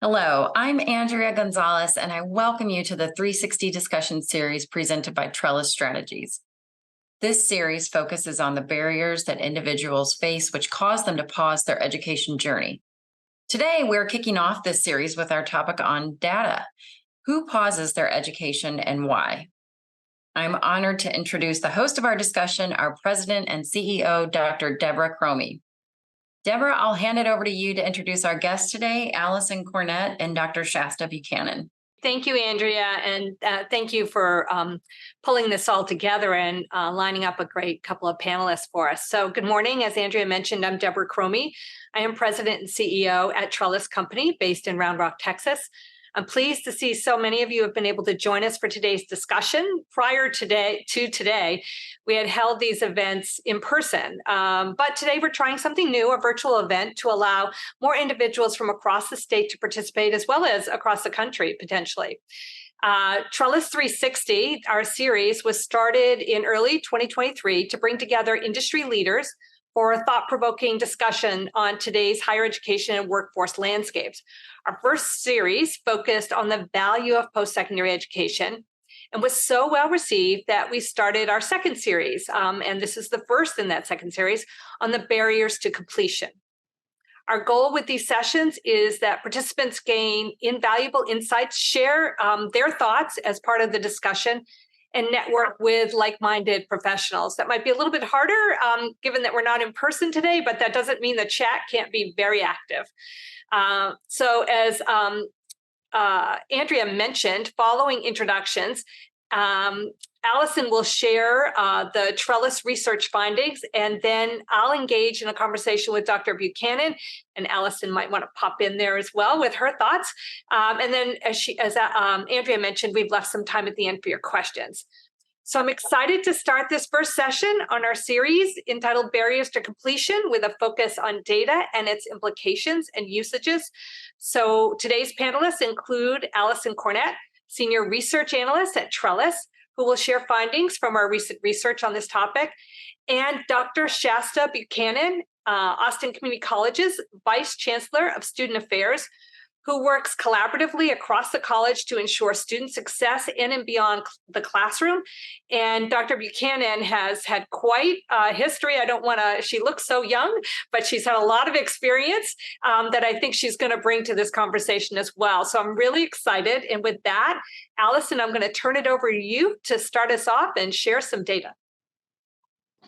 Hello, I'm Andrea Gonzalez, and I welcome you to the 360 discussion series presented by Trellis Strategies. This series focuses on the barriers that individuals face which cause them to pause their education journey. Today, we're kicking off this series with our topic on data. Who pauses their education and why? I'm honored to introduce the host of our discussion, our President and CEO, Dr. Debra Chromy. Debra, I'll hand it over to you to introduce our guests today, Allyson Cornett and Dr. Shasta Buchanan. Thank you, Andrea, and thank you for pulling this all together and lining up a great couple of panelists for us. So good morning. As Andrea mentioned, I'm Debra Chromy. I am President and CEO at Trellis Company based in Round Rock, Texas. I'm pleased to see so many of you have been able to join us for today's discussion. Prior to today, we had held these events in person, but today we're trying something new, a virtual event to allow more individuals from across the state to participate as well as across the country, potentially. Trellis 360, our series, was started in early 2023 to bring together industry leaders for a thought-provoking discussion on today's higher education and workforce landscapes. Our first series focused on the value of post-secondary education and was so well received that we started our second series, and this is the first in that second series, on the barriers to completion. Our goal with these sessions is that participants gain invaluable insights, share their thoughts as part of the discussion, and network with like-minded professionals. That might be a little bit harder given that we're not in person today, but that doesn't mean the chat can't be very active. So as Andrea mentioned, following introductions, Allyson will share the Trellis research findings, and then I'll engage in a conversation with Dr. Buchanan, and Allyson might want to pop in there as well with her thoughts. And then as Andrea mentioned, we've left some time at the end for your questions. So I'm excited to start this first session on our series entitled Barriers to Completion with a focus on data and its implications and usages. So today's panelists include Allyson Cornett, Senior Research Analyst at Trellis, who will share findings from our recent research on this topic, and Dr. Shasta Buchanan, Austin Community College's Vice Chancellor of Student Affairs, who works collaboratively across the college to ensure student success in and beyond the classroom. And Dr. Buchanan has had quite a history. She looks so young, but she's had a lot of experience that I think she's going to bring to this conversation as well. So I'm really excited. And with that, Allyson, I'm going to turn it over to you to start us off and share some data.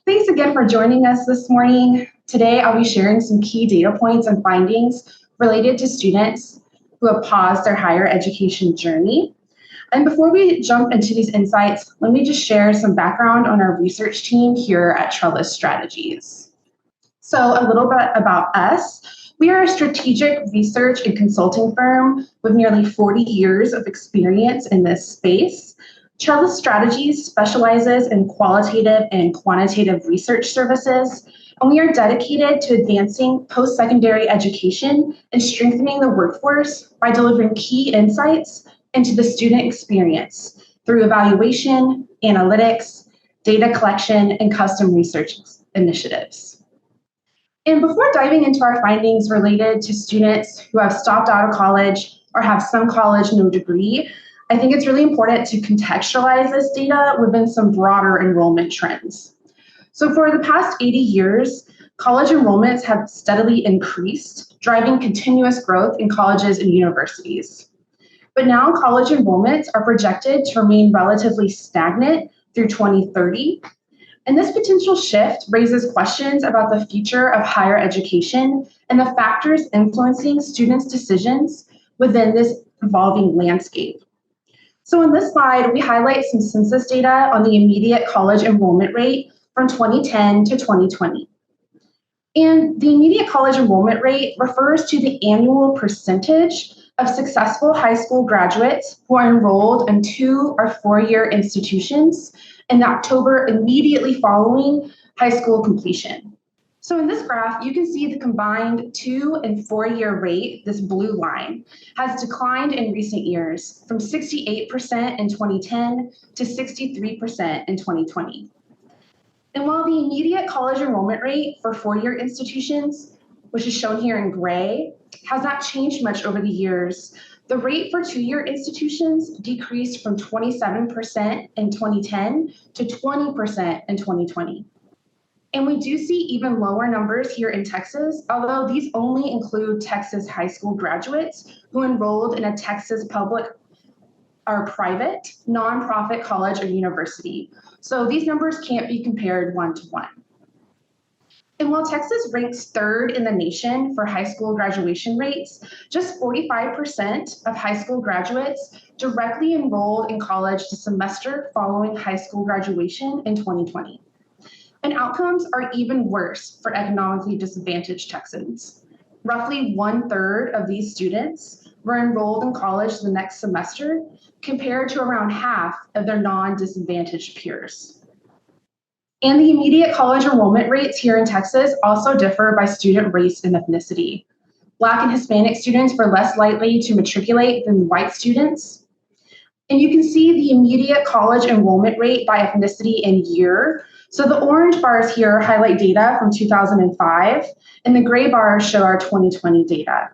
Thanks again for joining us this morning. Today, I'll be sharing some key data points and findings related to students who have paused their higher education journey. And before we jump into these insights, let me just share some background on our research team here at Trellis Strategies. So a little bit about us. We are a strategic research and consulting firm with nearly 40 years of experience in this space. Trellis Strategies specializes in qualitative and quantitative research services, and we are dedicated to advancing post-secondary education and strengthening the workforce by delivering key insights into the student experience through evaluation, analytics, data collection, and custom research initiatives. And before diving into our findings related to students who have stopped out of college or have some college, no degree, I think it's really important to contextualize this data within some broader enrollment trends. So for the past 80 years, college enrollments have steadily increased, driving continuous growth in colleges and universities. But now college enrollments are projected to remain relatively stagnant through 2030. And this potential shift raises questions about the future of higher education and the factors influencing students' decisions within this evolving landscape. So in this slide, we highlight some census data on the immediate college enrollment rate from 2010 to 2020. And the immediate college enrollment rate refers to the annual percentage of successful high school graduates who are enrolled in 2 or 4-year institutions in the October immediately following high school completion. So in this graph, you can see the combined 2- and 4-year rate, this blue line, has declined in recent years from 68% in 2010 to 63% in 2020. And while the immediate college enrollment rate for 4-year institutions which is shown here in gray, has not changed much over the years. The rate for two-year institutions decreased from 27% in 2010 to 20% in 2020. And we do see even lower numbers here in Texas, although these only include Texas high school graduates who enrolled in a Texas public or private nonprofit college or university. So these numbers can't be compared one-to-one. And while Texas ranks third in the nation for high school graduation rates, just 45% of high school graduates directly enrolled in college the semester following high school graduation in 2020. And outcomes are even worse for economically disadvantaged Texans. Roughly 1/3 of these students were enrolled in college the next semester, compared to around half of their non-disadvantaged peers. And the immediate college enrollment rates here in Texas also differ by student race and ethnicity. Black and Hispanic students were less likely to matriculate than white students. And you can see the immediate college enrollment rate by ethnicity and year. So the orange bars here highlight data from 2005, and the gray bars show our 2020 data.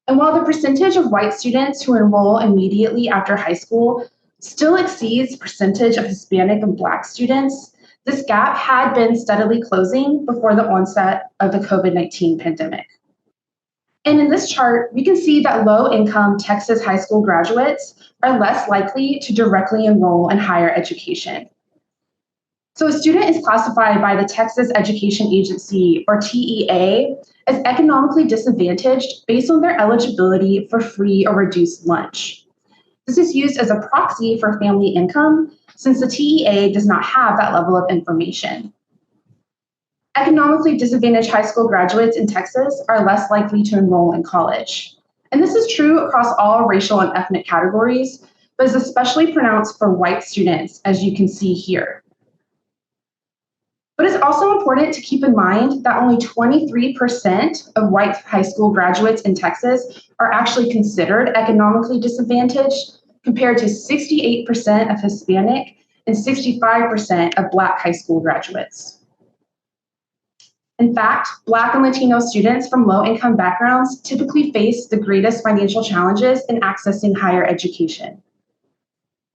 And while the percentage of white students who enroll immediately after high school still exceeds the percentage of Hispanic and Black students, this gap had been steadily closing before the onset of the COVID-19 pandemic. And in this chart, we can see that low-income Texas high school graduates are less likely to directly enroll in higher education. So a student is classified by the Texas Education Agency, or TEA, as economically disadvantaged based on their eligibility for free or reduced lunch. This is used as a proxy for family income, since the TEA does not have that level of information. Economically disadvantaged high school graduates in Texas are less likely to enroll in college. And this is true across all racial and ethnic categories, but is especially pronounced for white students, as you can see here. But it's also important to keep in mind that only 23% of white high school graduates in Texas are actually considered economically disadvantaged, compared to 68% of Hispanic and 65% of Black high school graduates. In fact, Black and Latino students from low-income backgrounds typically face the greatest financial challenges in accessing higher education.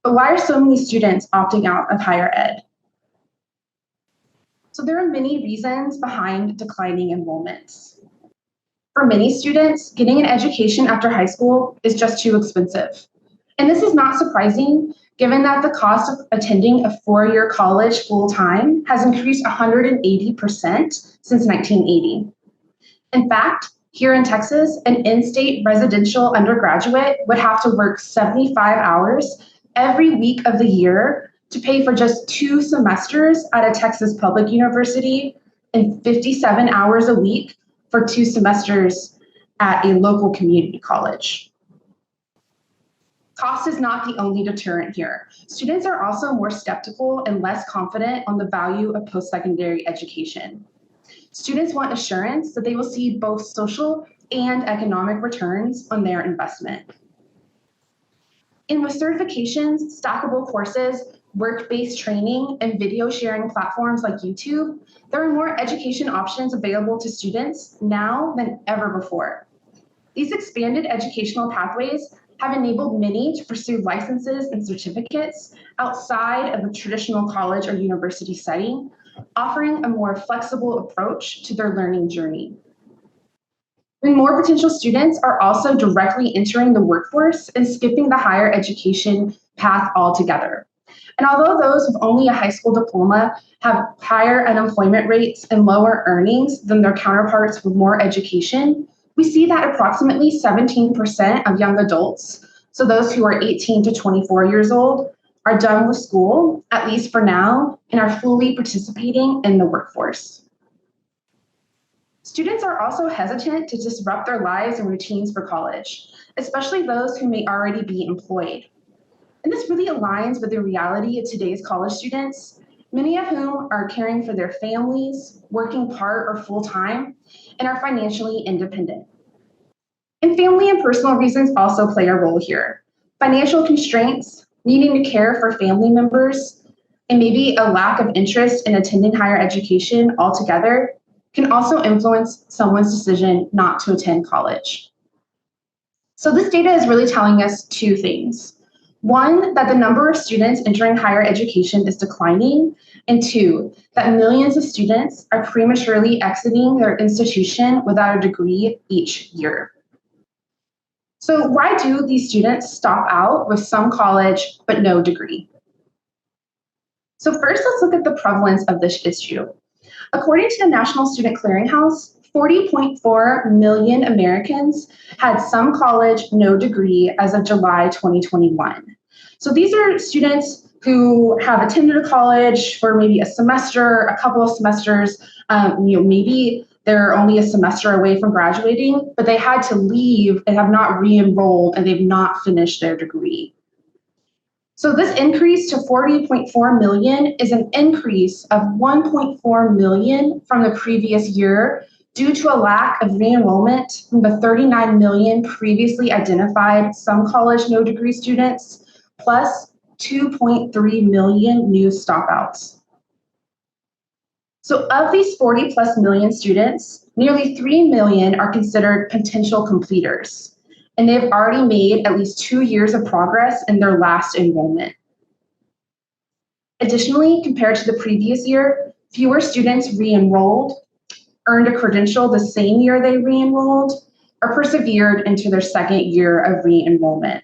But why are so many students opting out of higher ed? So there are many reasons behind declining enrollments. For many students, getting an education after high school is just too expensive. And this is not surprising, given that the cost of attending a four-year college full-time has increased 180% since 1980. In fact, here in Texas, an in-state residential undergraduate would have to work 75 hours every week of the year to pay for just 2 semesters at a Texas public university and 57 hours a week for 2 semesters at a local community college. Cost is not the only deterrent here. Students are also more skeptical and less confident on the value of post-secondary education. Students want assurance that they will see both social and economic returns on their investment. And with certifications, stackable courses, work-based training, and video sharing platforms like YouTube, there are more education options available to students now than ever before. These expanded educational pathways have enabled many to pursue licenses and certificates outside of the traditional college or university setting, offering a more flexible approach to their learning journey. And more potential students are also directly entering the workforce and skipping the higher education path altogether. And although those with only a high school diploma have higher unemployment rates and lower earnings than their counterparts with more education, we see that approximately 17% of young adults, so those who are 18 to 24 years old, are done with school, at least for now, and are fully participating in the workforce. Students are also hesitant to disrupt their lives and routines for college, especially those who may already be employed. And this really aligns with the reality of today's college students, many of whom are caring for their families, working part or full-time, and are financially independent. And family and personal reasons also play a role here. Financial constraints, needing to care for family members, and maybe a lack of interest in attending higher education altogether can also influence someone's decision not to attend college. So this data is really telling us two things. One, that the number of students entering higher education is declining, and two, that millions of students are prematurely exiting their institution without a degree each year. So why do these students stop out with some college but no degree? So first, let's look at the prevalence of this issue. According to the National Student Clearinghouse, 40.4 million Americans had some college, no degree as of July 2021. So these are students who have attended a college for maybe a semester, a couple of semesters, maybe they're only a semester away from graduating, but they had to leave and have not re-enrolled and they've not finished their degree. So this increase to 40.4 million is an increase of 1.4 million from the previous year due to a lack of re-enrollment from the 39 million previously identified some college no degree students, plus 2.3 million new stopouts. So of these 40 plus million students, nearly 3 million are considered potential completers, and they've already made at least 2 years of progress in their last enrollment. Additionally, compared to the previous year, fewer students re-enrolled, earned a credential the same year they re-enrolled, or persevered into their second year of re-enrollment.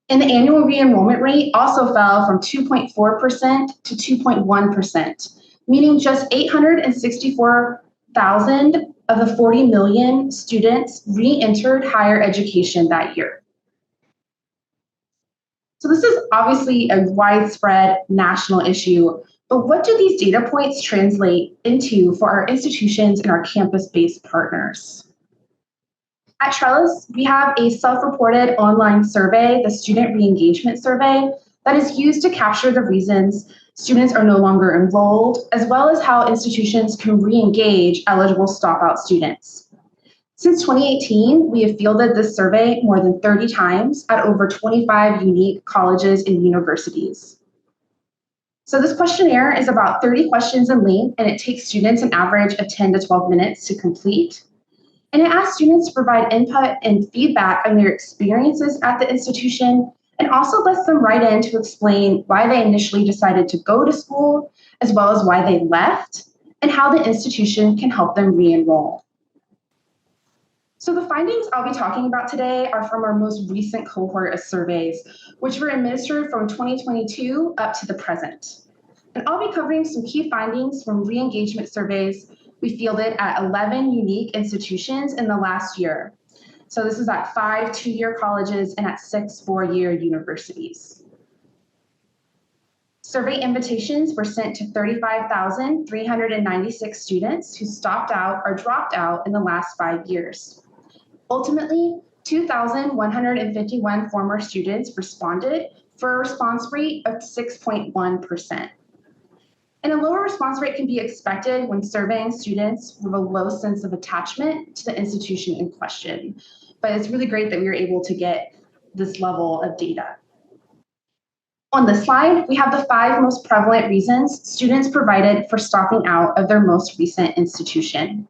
And the annual re-enrollment rate also fell from 2.4% to 2.1%, meaning just 864,000 of the 40 million students re-entered higher education that year. So this is obviously a widespread national issue, but what do these data points translate into for our institutions and our campus-based partners? At Trellis, we have a self-reported online survey, the Student Re-Engagement Survey, that is used to capture the reasons students are no longer enrolled, as well as how institutions can re-engage eligible stopout students. Since 2018, we have fielded this survey more than 30 times at over 25 unique colleges and universities. So this questionnaire is about 30 questions in length, and it takes students an average of 10 to 12 minutes to complete. And it asks students to provide input and feedback on their experiences at the institution, and also lets them write in to explain why they initially decided to go to school, as well as why they left, and how the institution can help them re-enroll. So the findings I'll be talking about today are from our most recent cohort of surveys, which were administered from 2022 up to the present. And I'll be covering some key findings from re-engagement surveys we fielded at 11 unique institutions in the last year. So this is at 5 two-year colleges and at 6 four-year universities. Survey invitations were sent to 35,396 students who stopped out or dropped out in the last 5 years. Ultimately, 2,151 former students responded for a response rate of 6.1%. And a lower response rate can be expected when surveying students with a low sense of attachment to the institution in question. But it's really great that we were able to get this level of data. On this slide, we have the 5 most prevalent reasons students provided for stopping out of their most recent institution.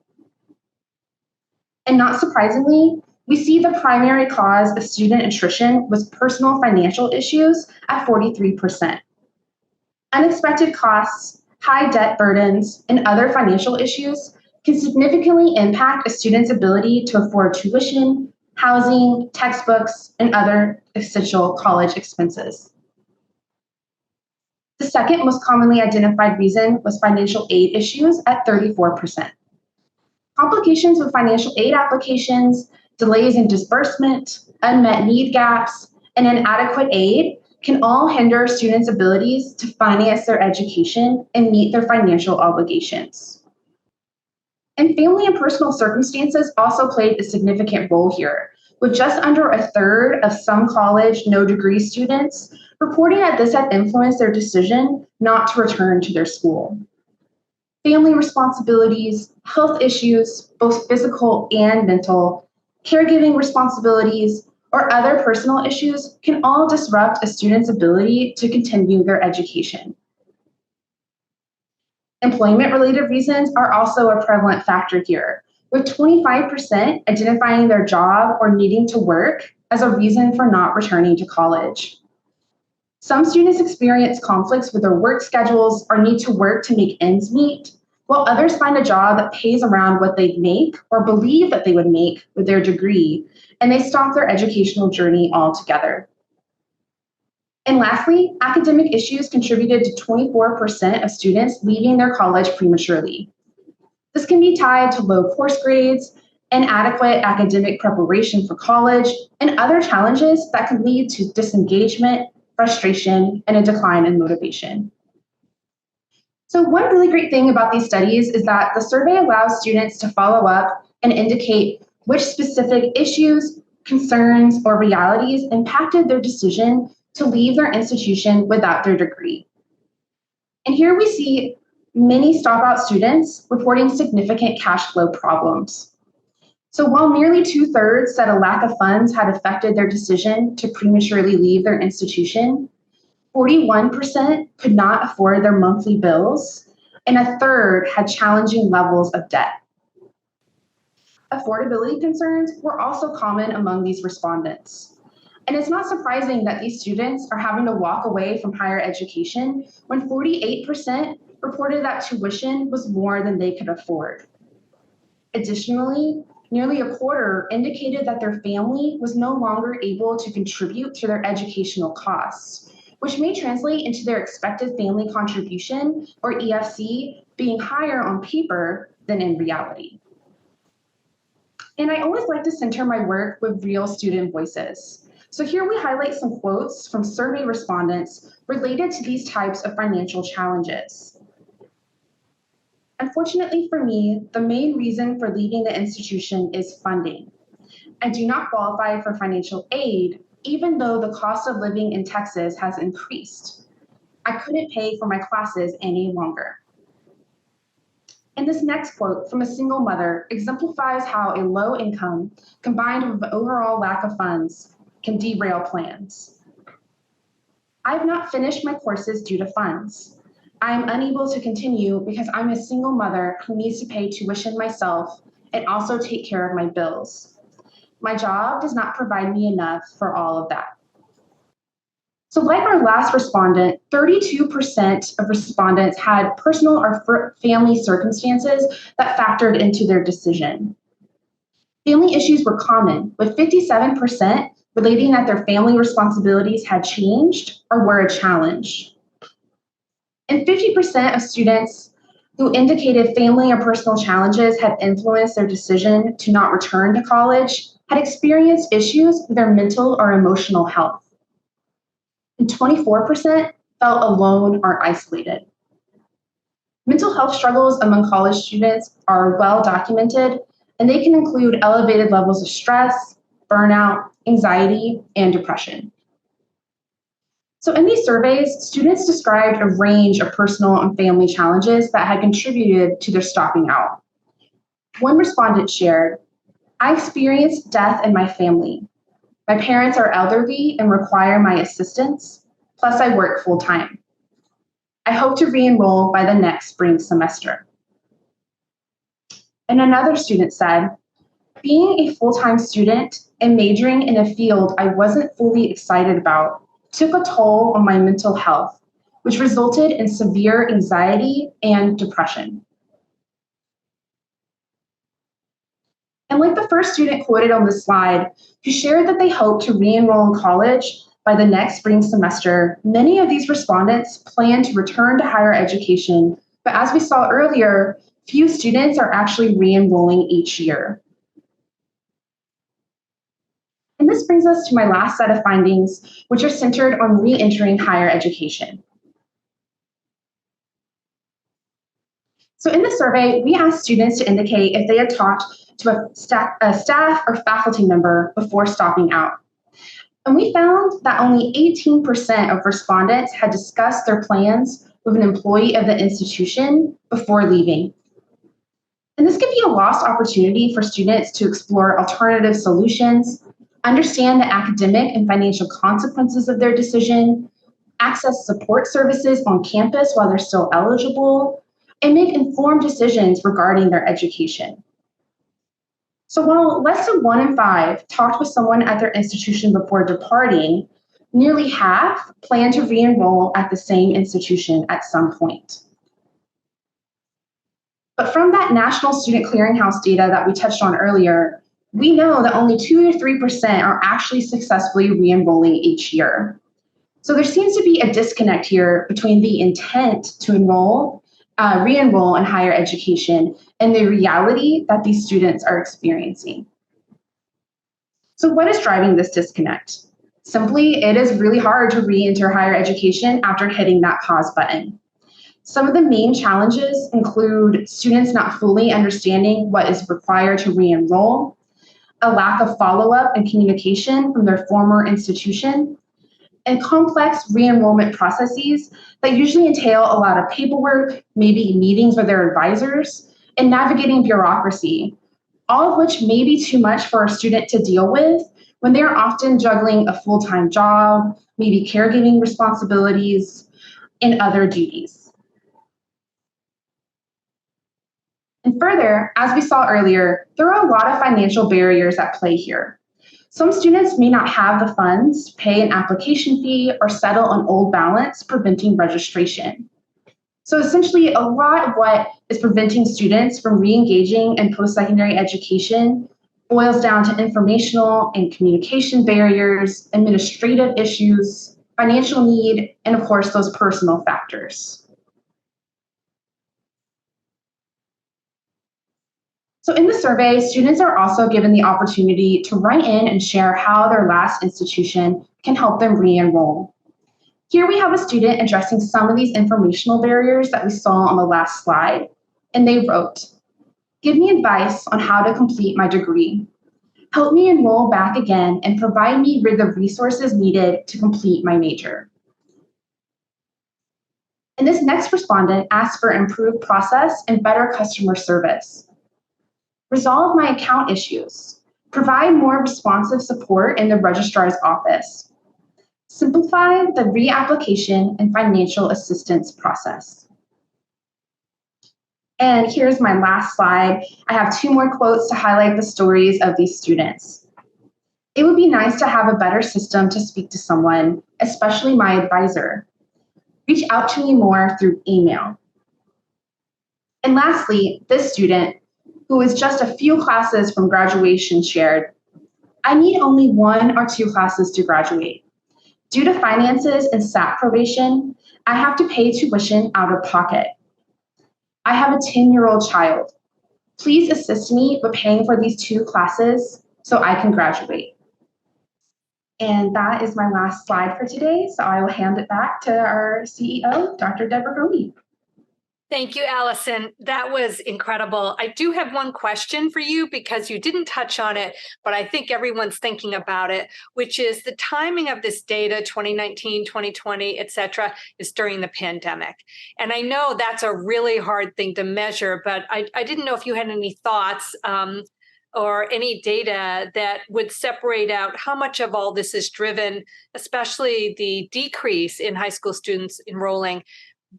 And not surprisingly, we see the primary cause of student attrition was personal financial issues at 43%. Unexpected costs, high debt burdens, and other financial issues can significantly impact a student's ability to afford tuition, housing, textbooks, and other essential college expenses. The second most commonly identified reason was financial aid issues at 34%. Complications with financial aid applications, delays in disbursement, unmet need gaps, and inadequate aid can all hinder students' abilities to finance their education and meet their financial obligations. And family and personal circumstances also played a significant role here, with just under a third of some college no degree students reporting that this had influenced their decision not to return to their school. Family responsibilities, health issues, both physical and mental, caregiving responsibilities, or other personal issues can all disrupt a student's ability to continue their education. Employment-related reasons are also a prevalent factor here, with 25% identifying their job or needing to work as a reason for not returning to college. Some students experience conflicts with their work schedules or need to work to make ends meet, while others find a job that pays around what they'd make or believe that they would make with their degree, and they stop their educational journey altogether. And lastly, academic issues contributed to 24% of students leaving their college prematurely. This can be tied to low course grades, inadequate academic preparation for college, and other challenges that can lead to disengagement, frustration, and a decline in motivation. So one really great thing about these studies is that the survey allows students to follow up and indicate which specific issues, concerns, or realities impacted their decision to leave their institution without their degree. And here we see many stopout students reporting significant cash flow problems. So while nearly 2/3 said a lack of funds had affected their decision to prematurely leave their institution, 41% could not afford their monthly bills, and 1/3 had challenging levels of debt. Affordability concerns were also common among these respondents. And it's not surprising that these students are having to walk away from higher education when 48% reported that tuition was more than they could afford. Additionally, nearly a quarter indicated that their family was no longer able to contribute to their educational costs, which may translate into their expected family contribution, or EFC, being higher on paper than in reality. And I always like to center my work with real student voices. So here we highlight some quotes from survey respondents related to these types of financial challenges. Unfortunately for me, the main reason for leaving the institution is funding. I do not qualify for financial aid, even though the cost of living in Texas has increased. I couldn't pay for my classes any longer. And this next quote from a single mother exemplifies how a low income combined with an overall lack of funds can derail plans. I have not finished my courses due to funds. I am unable to continue because I'm a single mother who needs to pay tuition myself and also take care of my bills. My job does not provide me enough for all of that. So like our last respondent, 32% of respondents had personal or family circumstances that factored into their decision. Family issues were common, with 57% relating that their family responsibilities had changed or were a challenge. And 50% of students who indicated family or personal challenges had influenced their decision to not return to college had experienced issues with their mental or emotional health. And 24% felt alone or isolated. Mental health struggles among college students are well documented, and they can include elevated levels of stress, burnout, anxiety, and depression. So in these surveys, students described a range of personal and family challenges that had contributed to their stopping out. One respondent shared, "I experienced death in my family. My parents are elderly and require my assistance, plus I work full-time. I hope to re-enroll by the next spring semester." And another student said, "Being a full-time student and majoring in a field I wasn't fully excited about took a toll on my mental health, which resulted in severe anxiety and depression." And like the first student quoted on this slide, who shared that they hope to re-enroll in college by the next spring semester, many of these respondents plan to return to higher education, but as we saw earlier, few students are actually re-enrolling each year. And this brings us to my last set of findings, which are centered on re-entering higher education. So in the survey, we asked students to indicate if they had talked to a staff or faculty member before stopping out. And we found that only 18% of respondents had discussed their plans with an employee of the institution before leaving. And this can be a lost opportunity for students to explore alternative solutions, understand the academic and financial consequences of their decision, access support services on campus while they're still eligible, and make informed decisions regarding their education. So while less than 1 in 5 talked with someone at their institution before departing, nearly half plan to re-enroll at the same institution at some point. But from that National Student Clearinghouse data that we touched on earlier, we know that only 2 to 3% are actually successfully re-enrolling each year. So there seems to be a disconnect here between the intent to re-enroll in higher education and the reality that these students are experiencing. So what is driving this disconnect? Simply, it is really hard to re-enter higher education after hitting that pause button. Some of the main challenges include students not fully understanding what is required to re-enroll, a lack of follow-up and communication from their former institution, and complex re-enrollment processes that usually entail a lot of paperwork, maybe meetings with their advisors, and navigating bureaucracy, all of which may be too much for a student to deal with when they're often juggling a full-time job, maybe caregiving responsibilities, and other duties. And further, as we saw earlier, there are a lot of financial barriers at play here. Some students may not have the funds to pay an application fee or settle an old balance, preventing registration. So essentially, a lot of what is preventing students from re-engaging in post-secondary education boils down to informational and communication barriers, administrative issues, financial need, and of course, those personal factors. So in the survey, students are also given the opportunity to write in and share how their last institution can help them re-enroll. Here we have a student addressing some of these informational barriers that we saw on the last slide, and they wrote, "Give me advice on how to complete my degree. Help me enroll back again and provide me with the resources needed to complete my major." And this next respondent asked for improved process and better customer service. Resolve my account issues. Provide more responsive support in the registrar's office. Simplify the reapplication and financial assistance process. And here's my last slide. I have 2 more quotes to highlight the stories of these students. "It would be nice to have a better system to speak to someone, especially my advisor. Reach out to me more through email." And lastly, this student, who is just a few classes from graduation, shared, "I need only 1 or 2 classes to graduate. Due to finances and SAT probation, I have to pay tuition out of pocket. I have a 10-year-old child. Please assist me with paying for these 2 classes so I can graduate." And that is my last slide for today, so I will hand it back to our CEO, Dr. Debra Chromy. Thank you, Allyson. That was incredible. I do have one question for you because you didn't touch on it, but I think everyone's thinking about it, which is the timing of this data, 2019, 2020, et cetera, is during the pandemic. And I know that's a really hard thing to measure, but I didn't know if you had any thoughts or any data that would separate out how much of all this is driven, especially the decrease in high school students enrolling,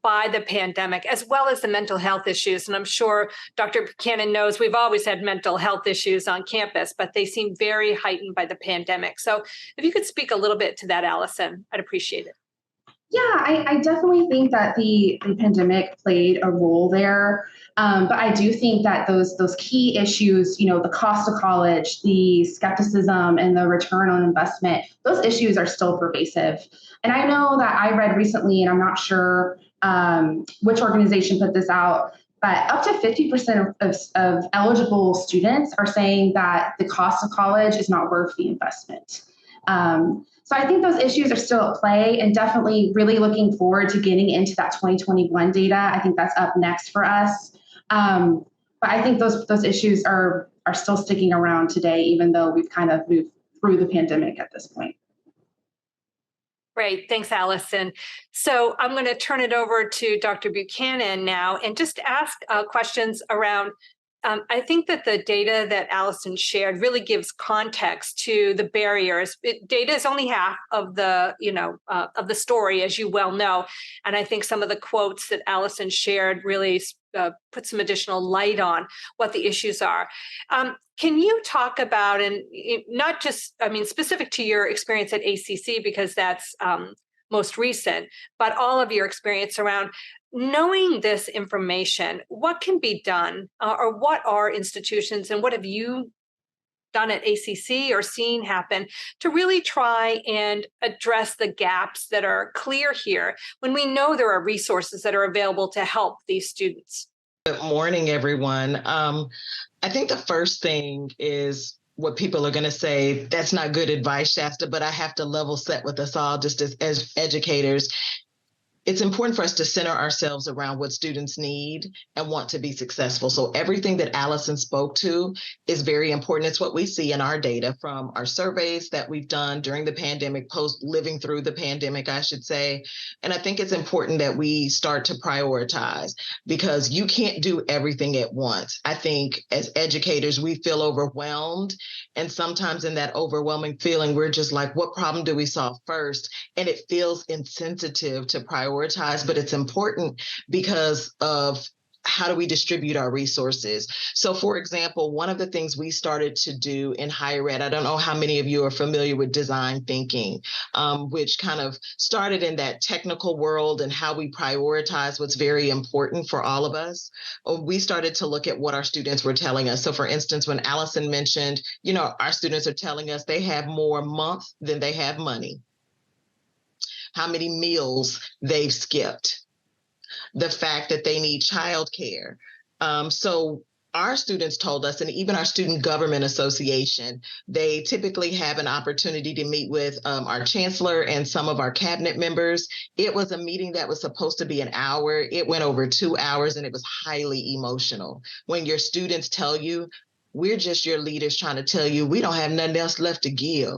by the pandemic, as well as the mental health issues. And I'm sure Dr. Buchanan knows we've always had mental health issues on campus, but they seem very heightened by the pandemic. So if you could speak a little bit to that, Allyson, I'd appreciate it. Yeah, I definitely think that the pandemic played a role there. But I do think that those key issues, the cost of college, the skepticism, and the return on investment, those issues are still pervasive. And I know that I read recently, and I'm not sure which organization put this out, but up to 50% of eligible students are saying that the cost of college is not worth the investment. So I think those issues are still at play, and definitely really looking forward to getting into that 2021 data. I think that's up next for us. But I think those issues are still sticking around today, even though we've kind of moved through the pandemic at this point. Great. Thanks, Allyson. So I'm going to turn it over to Dr. Buchanan now and just ask questions around I think that the data that Allyson shared really gives context to the barriers. Data is only half of the, of the story, as you well know. And I think some of the quotes that Allyson shared really put some additional light on what the issues are. Can you talk about, and not just, specific to your experience at ACC, because that's most recent, but all of your experience around knowing this information, what can be done, or what are institutions, and what have you done at ACC or seen happen to really try and address the gaps that are clear here when we know there are resources that are available to help these students? Good morning, everyone. I think the first thing is what people are going to say, that's not good advice, Shasta, but I have to level set with us all just as educators. It's important for us to center ourselves around what students need and want to be successful. So everything that Allyson spoke to is very important. It's what we see in our data from our surveys that we've done during the pandemic, living through the pandemic, I should say. And I think it's important that we start to prioritize, because you can't do everything at once. I think as educators, we feel overwhelmed. And sometimes in that overwhelming feeling, we're just like, what problem do we solve first? And it feels insensitive to prioritize, but it's important because of how do we distribute our resources. So for example, one of the things we started to do in higher ed, I don't know how many of you are familiar with design thinking, which kind of started in that technical world and how we prioritize what's very important for all of us. We started to look at what our students were telling us. So for instance, when Allyson mentioned, our students are telling us they have more month than they have money, how many meals they've skipped, the fact that they need childcare. So our students told us, and even our Student Government Association, they typically have an opportunity to meet with our Chancellor and some of our cabinet members. It was a meeting that was supposed to be an hour. It went over 2 hours, and it was highly emotional. When your students tell you, we're just your leaders trying to tell you we don't have nothing else left to give,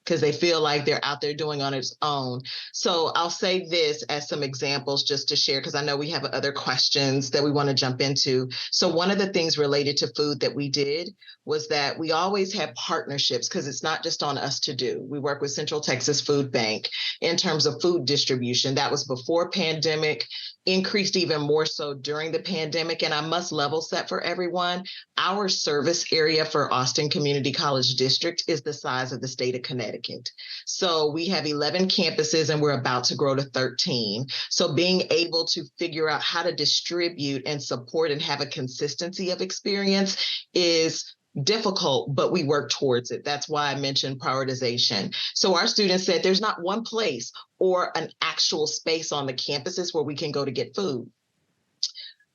because they feel like they're out there doing on its own. So I'll say this as some examples just to share, because I know we have other questions that we want to jump into. So one of the things related to food that we did was that we always have partnerships, because it's not just on us to do. We work with Central Texas Food Bank in terms of food distribution. That was before pandemic, increased even more so during the pandemic. And I must level set for everyone. Our service area for Austin Community College District is the size of the state of Connecticut. So we have 11 campuses and we're about to grow to 13. So being able to figure out how to distribute and support and have a consistency of experience is difficult, but we work towards it. That's why I mentioned prioritization. So our students said there's not one place or an actual space on the campuses where we can go to get food.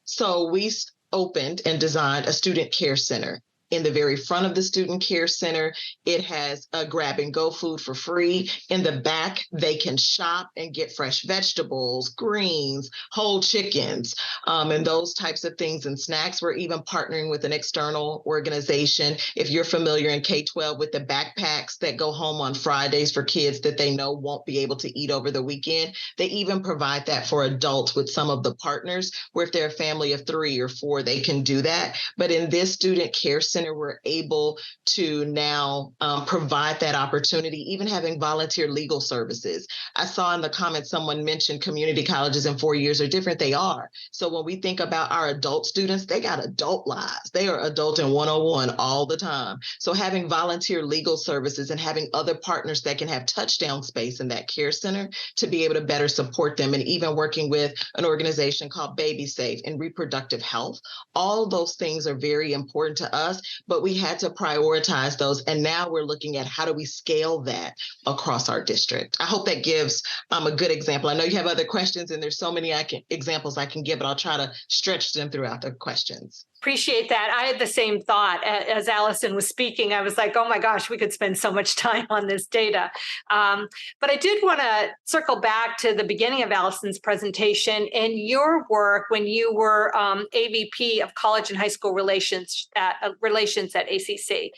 So we opened and designed a student care center. In the very front of the student care center, it has a grab and go food for free. In the back, they can shop and get fresh vegetables, greens, whole chickens, and those types of things and snacks. We're even partnering with an external organization. If you're familiar in K-12 with the backpacks that go home on Fridays for kids that they know won't be able to eat over the weekend, they even provide that for adults with some of the partners, where if they're a family of 3 or 4, they can do that. But in this student care center, we're able to now provide that opportunity, even having volunteer legal services. I saw in the comments someone mentioned community colleges in 4 years are different. They are. So when we think about our adult students, they got adult lives. They are adult in 101 all the time. So having volunteer legal services and having other partners that can have touchdown space in that care center to be able to better support them, and even working with an organization called Baby Safe and reproductive health. All those things are very important to us, but we had to prioritize those. And now we're looking at how do we scale that across our district. I hope that gives a good example. I know you have other questions and there's so many examples I can give, but I'll try to stretch them throughout the questions. Appreciate that. I had the same thought as Allyson was speaking. I was like, oh my gosh, we could spend so much time on this data. But I did want to circle back to the beginning of Allyson's presentation and your work when you were AVP of College and High School Relations at ACC.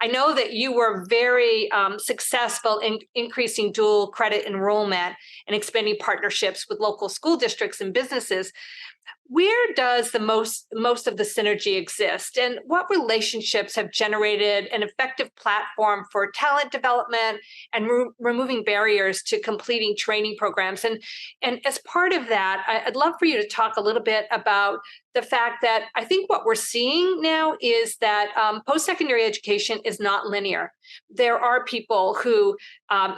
I know that you were very successful in increasing dual credit enrollment and expanding partnerships with local school districts and businesses. where does the most of the synergy exist, and what relationships have generated an effective platform for talent development and removing barriers to completing training programs? And as part of that, I'd love for you to talk a little bit about the fact that I think what we're seeing now is that post-secondary education is not linear. There are people who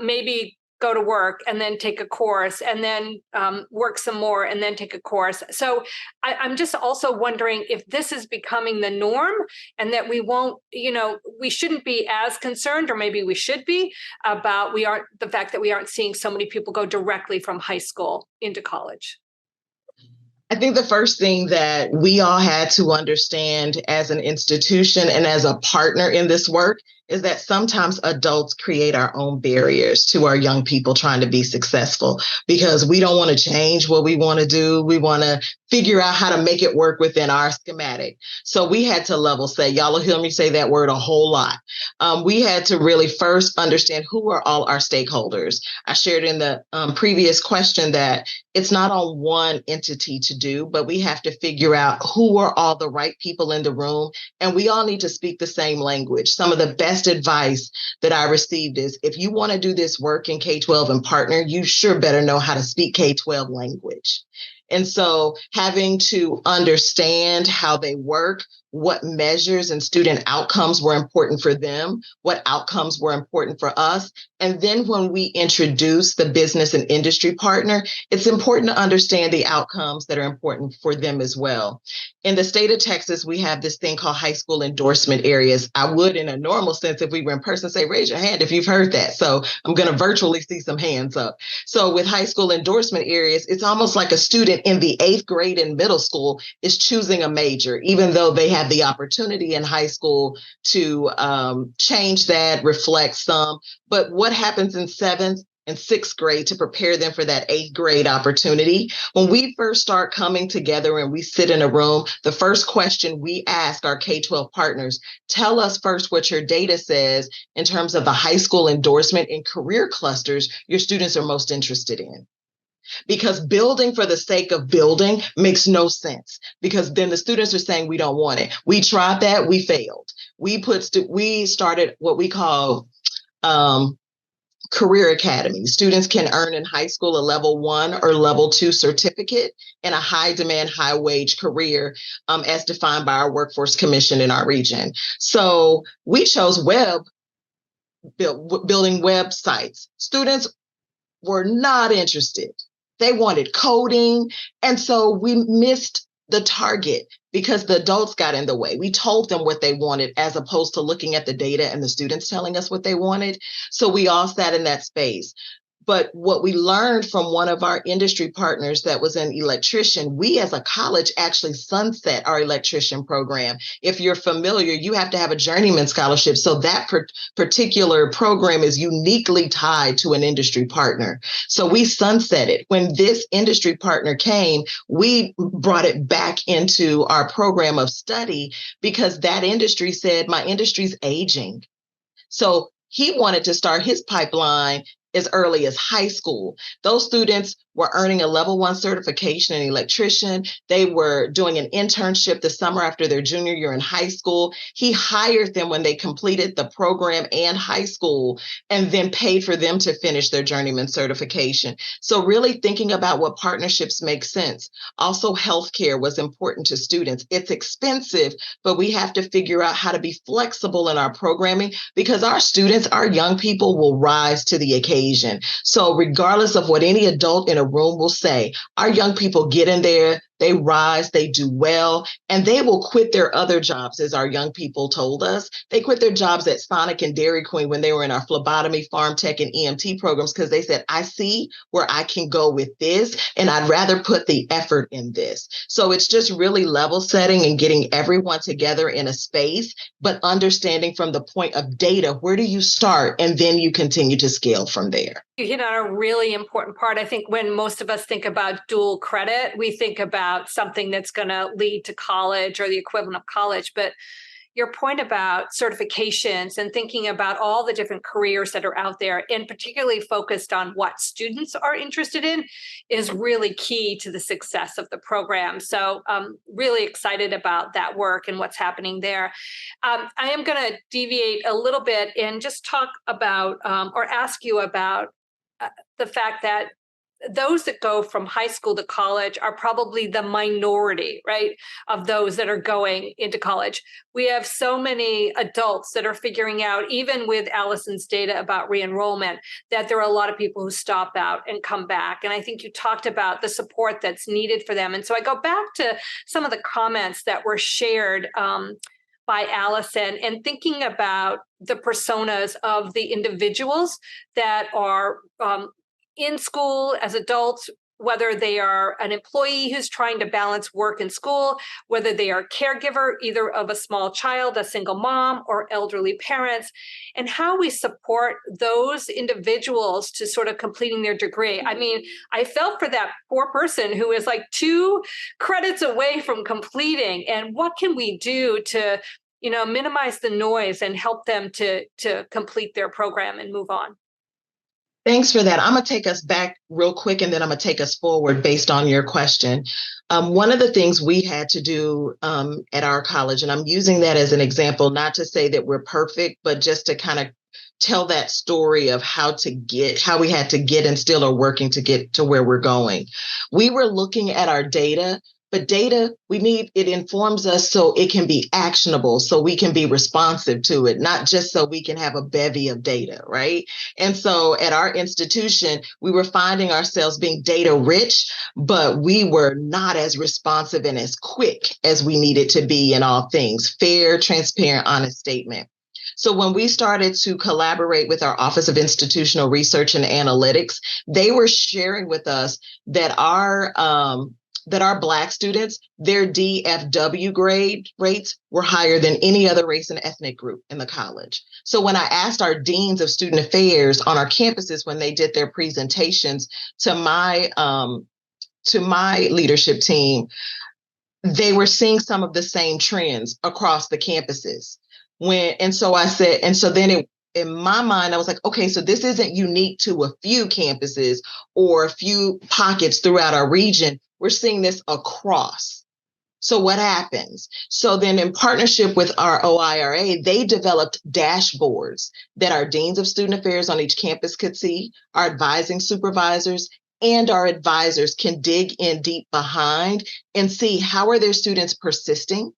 maybe go to work and then take a course and then work some more and then take a course. So I'm just also wondering if this is becoming the norm, and that we shouldn't be as concerned, or maybe we should be, about the fact that we aren't seeing so many people go directly from high school into college. I think the first thing that we all had to understand as an institution and as a partner in this work is that sometimes adults create our own barriers to our young people trying to be successful, because we don't want to change what we want to do. We want to figure out how to make it work within our schematic. So we had to level set. Y'all will hear me say that word a whole lot. We had to really first understand who are all our stakeholders. I shared in the previous question that it's not on one entity to do, but we have to figure out who are all the right people in the room, and we all need to speak the same language. Some of the best advice that I received is, if you want to do this work in K-12 and partner, you sure better know how to speak K-12 language. And so having to understand how they work, what measures and student outcomes were important for them, what outcomes were important for us. And then when we introduce the business and industry partner, it's important to understand the outcomes that are important for them as well. In the state of Texas, we have this thing called high school endorsement areas. I would, in a normal sense, if we were in person, say, raise your hand if you've heard that. So I'm going to virtually see some hands up. So with high school endorsement areas, it's almost like a student in the 8th grade in middle school is choosing a major, even though they have the opportunity in high school to change that, reflect some. But what happens in 7th and 6th grade to prepare them for that 8th grade opportunity? When we first start coming together and we sit in a room, the first question we ask our K-12 partners, tell us first what your data says in terms of the high school endorsement and career clusters your students are most interested in. Because building for the sake of building makes no sense, because then the students are saying we don't want it. We tried that, we failed. We started what we call career academy. Students can earn in high school a level 1 or level 2 certificate in a high demand, high wage career as defined by our Workforce Commission in our region. So we chose building websites. Students were not interested. They wanted coding. And so we missed the target because the adults got in the way. We told them what they wanted as opposed to looking at the data and the students telling us what they wanted. So we all sat in that space. But what we learned from one of our industry partners that was an electrician, we as a college actually sunset our electrician program. If you're familiar, you have to have a journeyman scholarship. So that particular program is uniquely tied to an industry partner. So we sunset it. When this industry partner came, we brought it back into our program of study because that industry said, my industry's aging. So he wanted to start his pipeline as early as high school. Those students were earning a level 1 certification in electrician. They were doing an internship the summer after their junior year in high school. He hired them when they completed the program and high school, and then paid for them to finish their journeyman certification. So really thinking about what partnerships make sense. Also, healthcare was important to students. It's expensive, but we have to figure out how to be flexible in our programming because our students, our young people will rise to the occasion. So regardless of what any adult in a room will say, our young people get in there, they rise, they do well, and they will quit their other jobs, as our young people told us. They quit their jobs at Sonic and Dairy Queen when they were in our phlebotomy, farm tech, and EMT programs because they said, I see where I can go with this, and I'd rather put the effort in this. So it's just really level setting and getting everyone together in a space, but understanding from the point of data, where do you start? And then you continue to scale from there. You hit on a really important part. I think when most of us think about dual credit, we think about something that's going to lead to college or the equivalent of college. But your point about certifications and thinking about all the different careers that are out there, and particularly focused on what students are interested in, is really key to the success of the program. So really excited about that work and what's happening there. I am going to deviate a little bit and just talk about or ask you about the fact that those that go from high school to college are probably the minority, right, of those that are going into college. We have so many adults that are figuring out, even with Allyson's data about re-enrollment, that there are a lot of people who stop out and come back. And I think you talked about the support that's needed for them. And so I go back to some of the comments that were shared by Allyson, and thinking about the personas of the individuals that are in school as adults, whether they are an employee who's trying to balance work and school, whether they are a caregiver, either of a small child, a single mom, or elderly parents, and how we support those individuals to sort of completing their degree. I mean, I felt for that poor person who is like 2 credits away from completing, and what can we do to, minimize the noise and help them to complete their program and move on? Thanks for that. I'm going to take us back real quick, and then I'm going to take us forward based on your question. One of the things we had to do at our college, and I'm using that as an example, not to say that we're perfect, but just to kind of tell that story of how we had to get and still are working to get to where we're going. We were looking at our data. But data, it informs us so it can be actionable, so we can be responsive to it, not just so we can have a bevy of data, right? And so at our institution, we were finding ourselves being data rich, but we were not as responsive and as quick as we needed to be in all things. Fair, transparent, honest statement. So when we started to collaborate with our Office of Institutional Research and Analytics, they were sharing with us that our Black students, their DFW grade rates were higher than any other race and ethnic group in the college. So when I asked our deans of student affairs on our campuses when they did their presentations to my leadership team, they were seeing some of the same trends across the campuses. In my mind, I was like, okay, so this isn't unique to a few campuses or a few pockets throughout our region. We're seeing this across. So what happens? So then in partnership with our OIRA, they developed dashboards that our deans of student affairs on each campus could see, our advising supervisors and our advisors can dig in deep behind and see how are their students persisting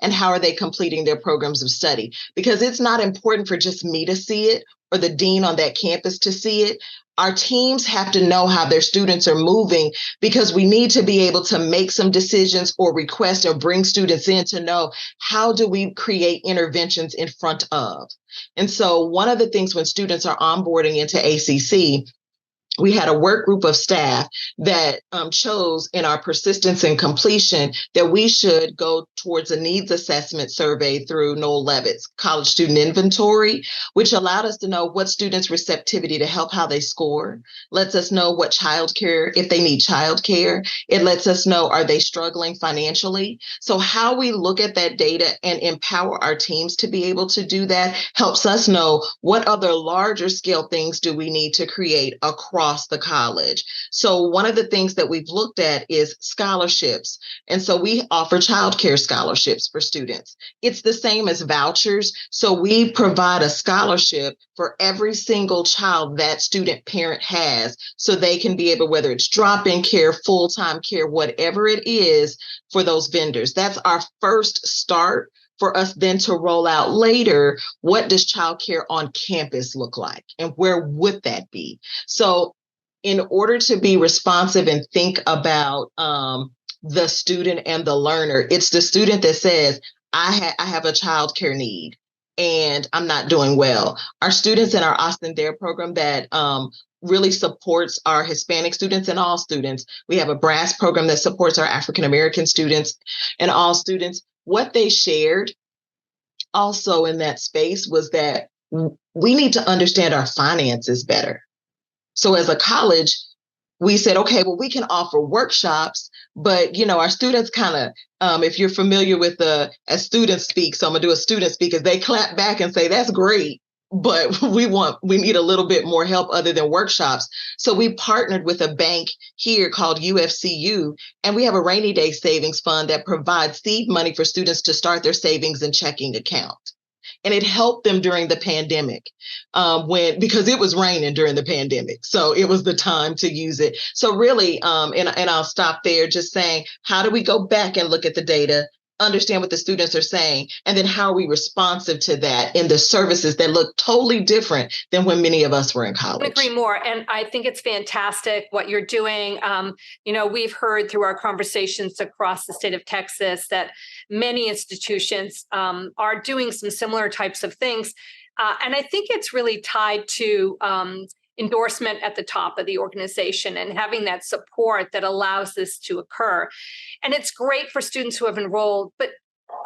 and how are they completing their programs of study? Because it's not important for just me to see it or the dean on that campus to see it. Our teams have to know how their students are moving, because we need to be able to make some decisions or request or bring students in to know how do we create interventions in front of. And so one of the things when students are onboarding into ACC, we had a work group of staff that chose in our persistence and completion that we should go towards a needs assessment survey through Noel Levitt's College Student Inventory, which allowed us to know what students' receptivity to help how they score, lets us know what childcare, if they need childcare, it lets us know, are they struggling financially? So how we look at that data and empower our teams to be able to do that helps us know what other larger scale things do we need to create across the college. So one of the things that we've looked at is scholarships. And so we offer childcare scholarships for students. It's the same as vouchers. So we provide a scholarship for every single child that student parent has, so they can be able, whether it's drop-in care, full-time care, whatever it is for those vendors. That's our first start for us then to roll out later, what does childcare on campus look like and where would that be? So in order to be responsive and think about the student and the learner, it's the student that says, I have a childcare need and I'm not doing well. Our students in our Austin Dare program that really supports our Hispanic students and all students. We have a BRASS program that supports our African American students and all students. What they shared also in that space was that we need to understand our finances better. So as a college, we said, okay, well, we can offer workshops, but, our students kind of, if you're familiar with as students speak, so I'm gonna do a student speak, as they clap back and say, that's great, but we need a little bit more help other than workshops. So we partnered with a bank here called UFCU, and we have a rainy day savings fund that provides seed money for students to start their savings and checking account. And it helped them during the pandemic because it was raining during the pandemic. So it was the time to use it. So really, and I'll stop there just saying, how do we go back and look at the data, understand what the students are saying, and then how are we responsive to that in the services that look totally different than when many of us were in college? I agree more. And I think it's fantastic what you're doing. We've heard through our conversations across the state of Texas that many institutions are doing some similar types of things. And I think it's really tied to endorsement at the top of the organization and having that support that allows this to occur. And it's great for students who have enrolled, but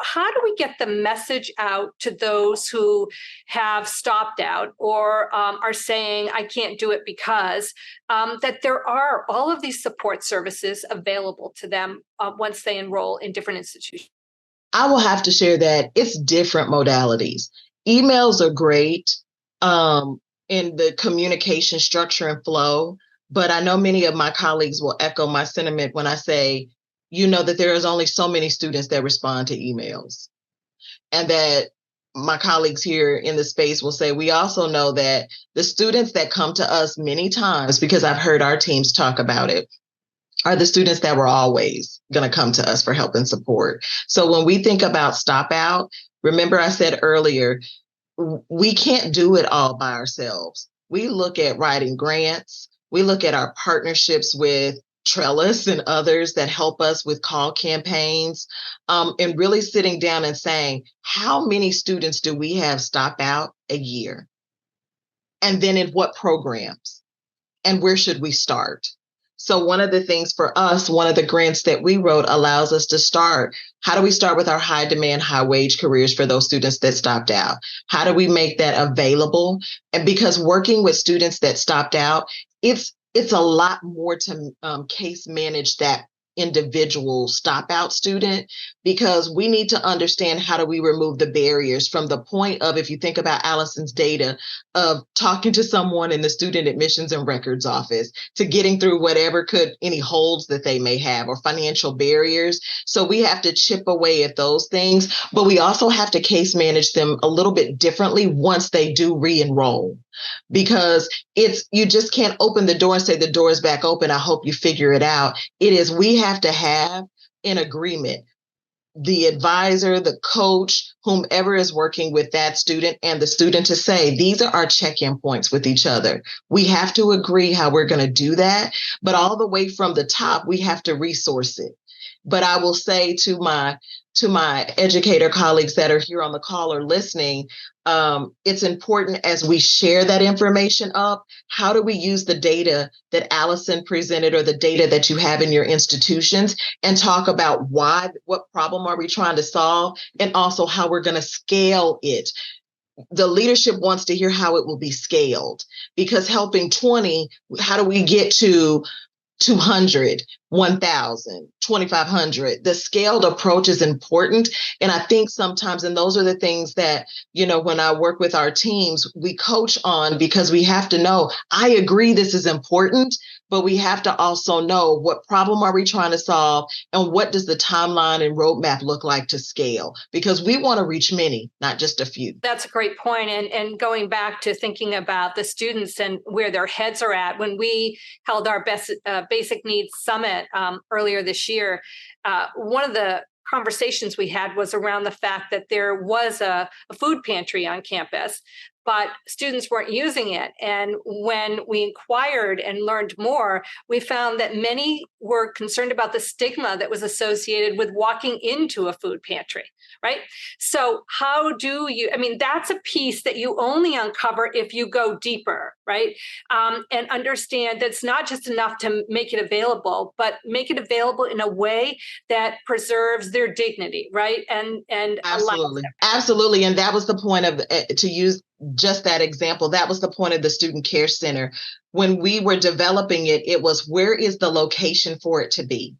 how do we get the message out to those who have stopped out or are saying, I can't do it because that there are all of these support services available to them once they enroll in different institutions? I will have to share that it's different modalities. Emails are great in the communication structure and flow, but I know many of my colleagues will echo my sentiment when I say, that there is only so many students that respond to emails. And that my colleagues here in the space will say, we also know that the students that come to us many times, because I've heard our teams talk about it, are the students that were always going to come to us for help and support. So when we think about Stop Out, remember I said earlier, we can't do it all by ourselves. We look at writing grants. We look at our partnerships with Trellis and others that help us with call campaigns, and really sitting down and saying, how many students do we have stop out a year? And then in what programs? And where should we start? So one of the things for us, one of the grants that we wrote allows us to start. How do we start with our high demand, high wage careers for those students that stopped out? How do we make that available? And because working with students that stopped out, it's a lot more to case manage that individual stop out student, because we need to understand how do we remove the barriers from the point of, if you think about Allyson's data of talking to someone in the student admissions and records office to getting through any holds that they may have or financial barriers. So we have to chip away at those things, but we also have to case manage them a little bit differently once they do re-enroll, because you just can't open the door and say the door is back open, I hope you figure it out. We have to have an agreement, the advisor, the coach, whomever is working with that student, and the student to say, these are our check-in points with each other. We have to agree how we're going to do that, but all the way from the top, we have to resource it. But I will say to my educator colleagues that are here on the call or listening, it's important as we share that information up, how do we use the data that Allyson presented or the data that you have in your institutions and talk about what problem are we trying to solve, and also how we're going to scale it. The leadership wants to hear how it will be scaled, because helping 20, how do we get to 200, 1,000, 2,500. The scaled approach is important. And I think sometimes, and those are the things that, when I work with our teams, we coach on, because we have to know, I agree this is important, but we have to also know what problem are we trying to solve and what does the timeline and roadmap look like to scale, because we want to reach many, not just a few. That's a great point. And going back to thinking about the students and where their heads are at, when we held our basic needs summit earlier this year, one of the conversations we had was around the fact that there was a food pantry on campus, but students weren't using it. And when we inquired and learned more, we found that many were concerned about the stigma that was associated with walking into a food pantry, right? So that's a piece that you only uncover if you go deeper, right? And understand that it's not just enough to make it available, but make it available in a way that preserves their dignity, right? And absolutely. And that was the point of to use just that example, that was the point of the Student Care Center. When we were developing it, it was, where is the location for it to be?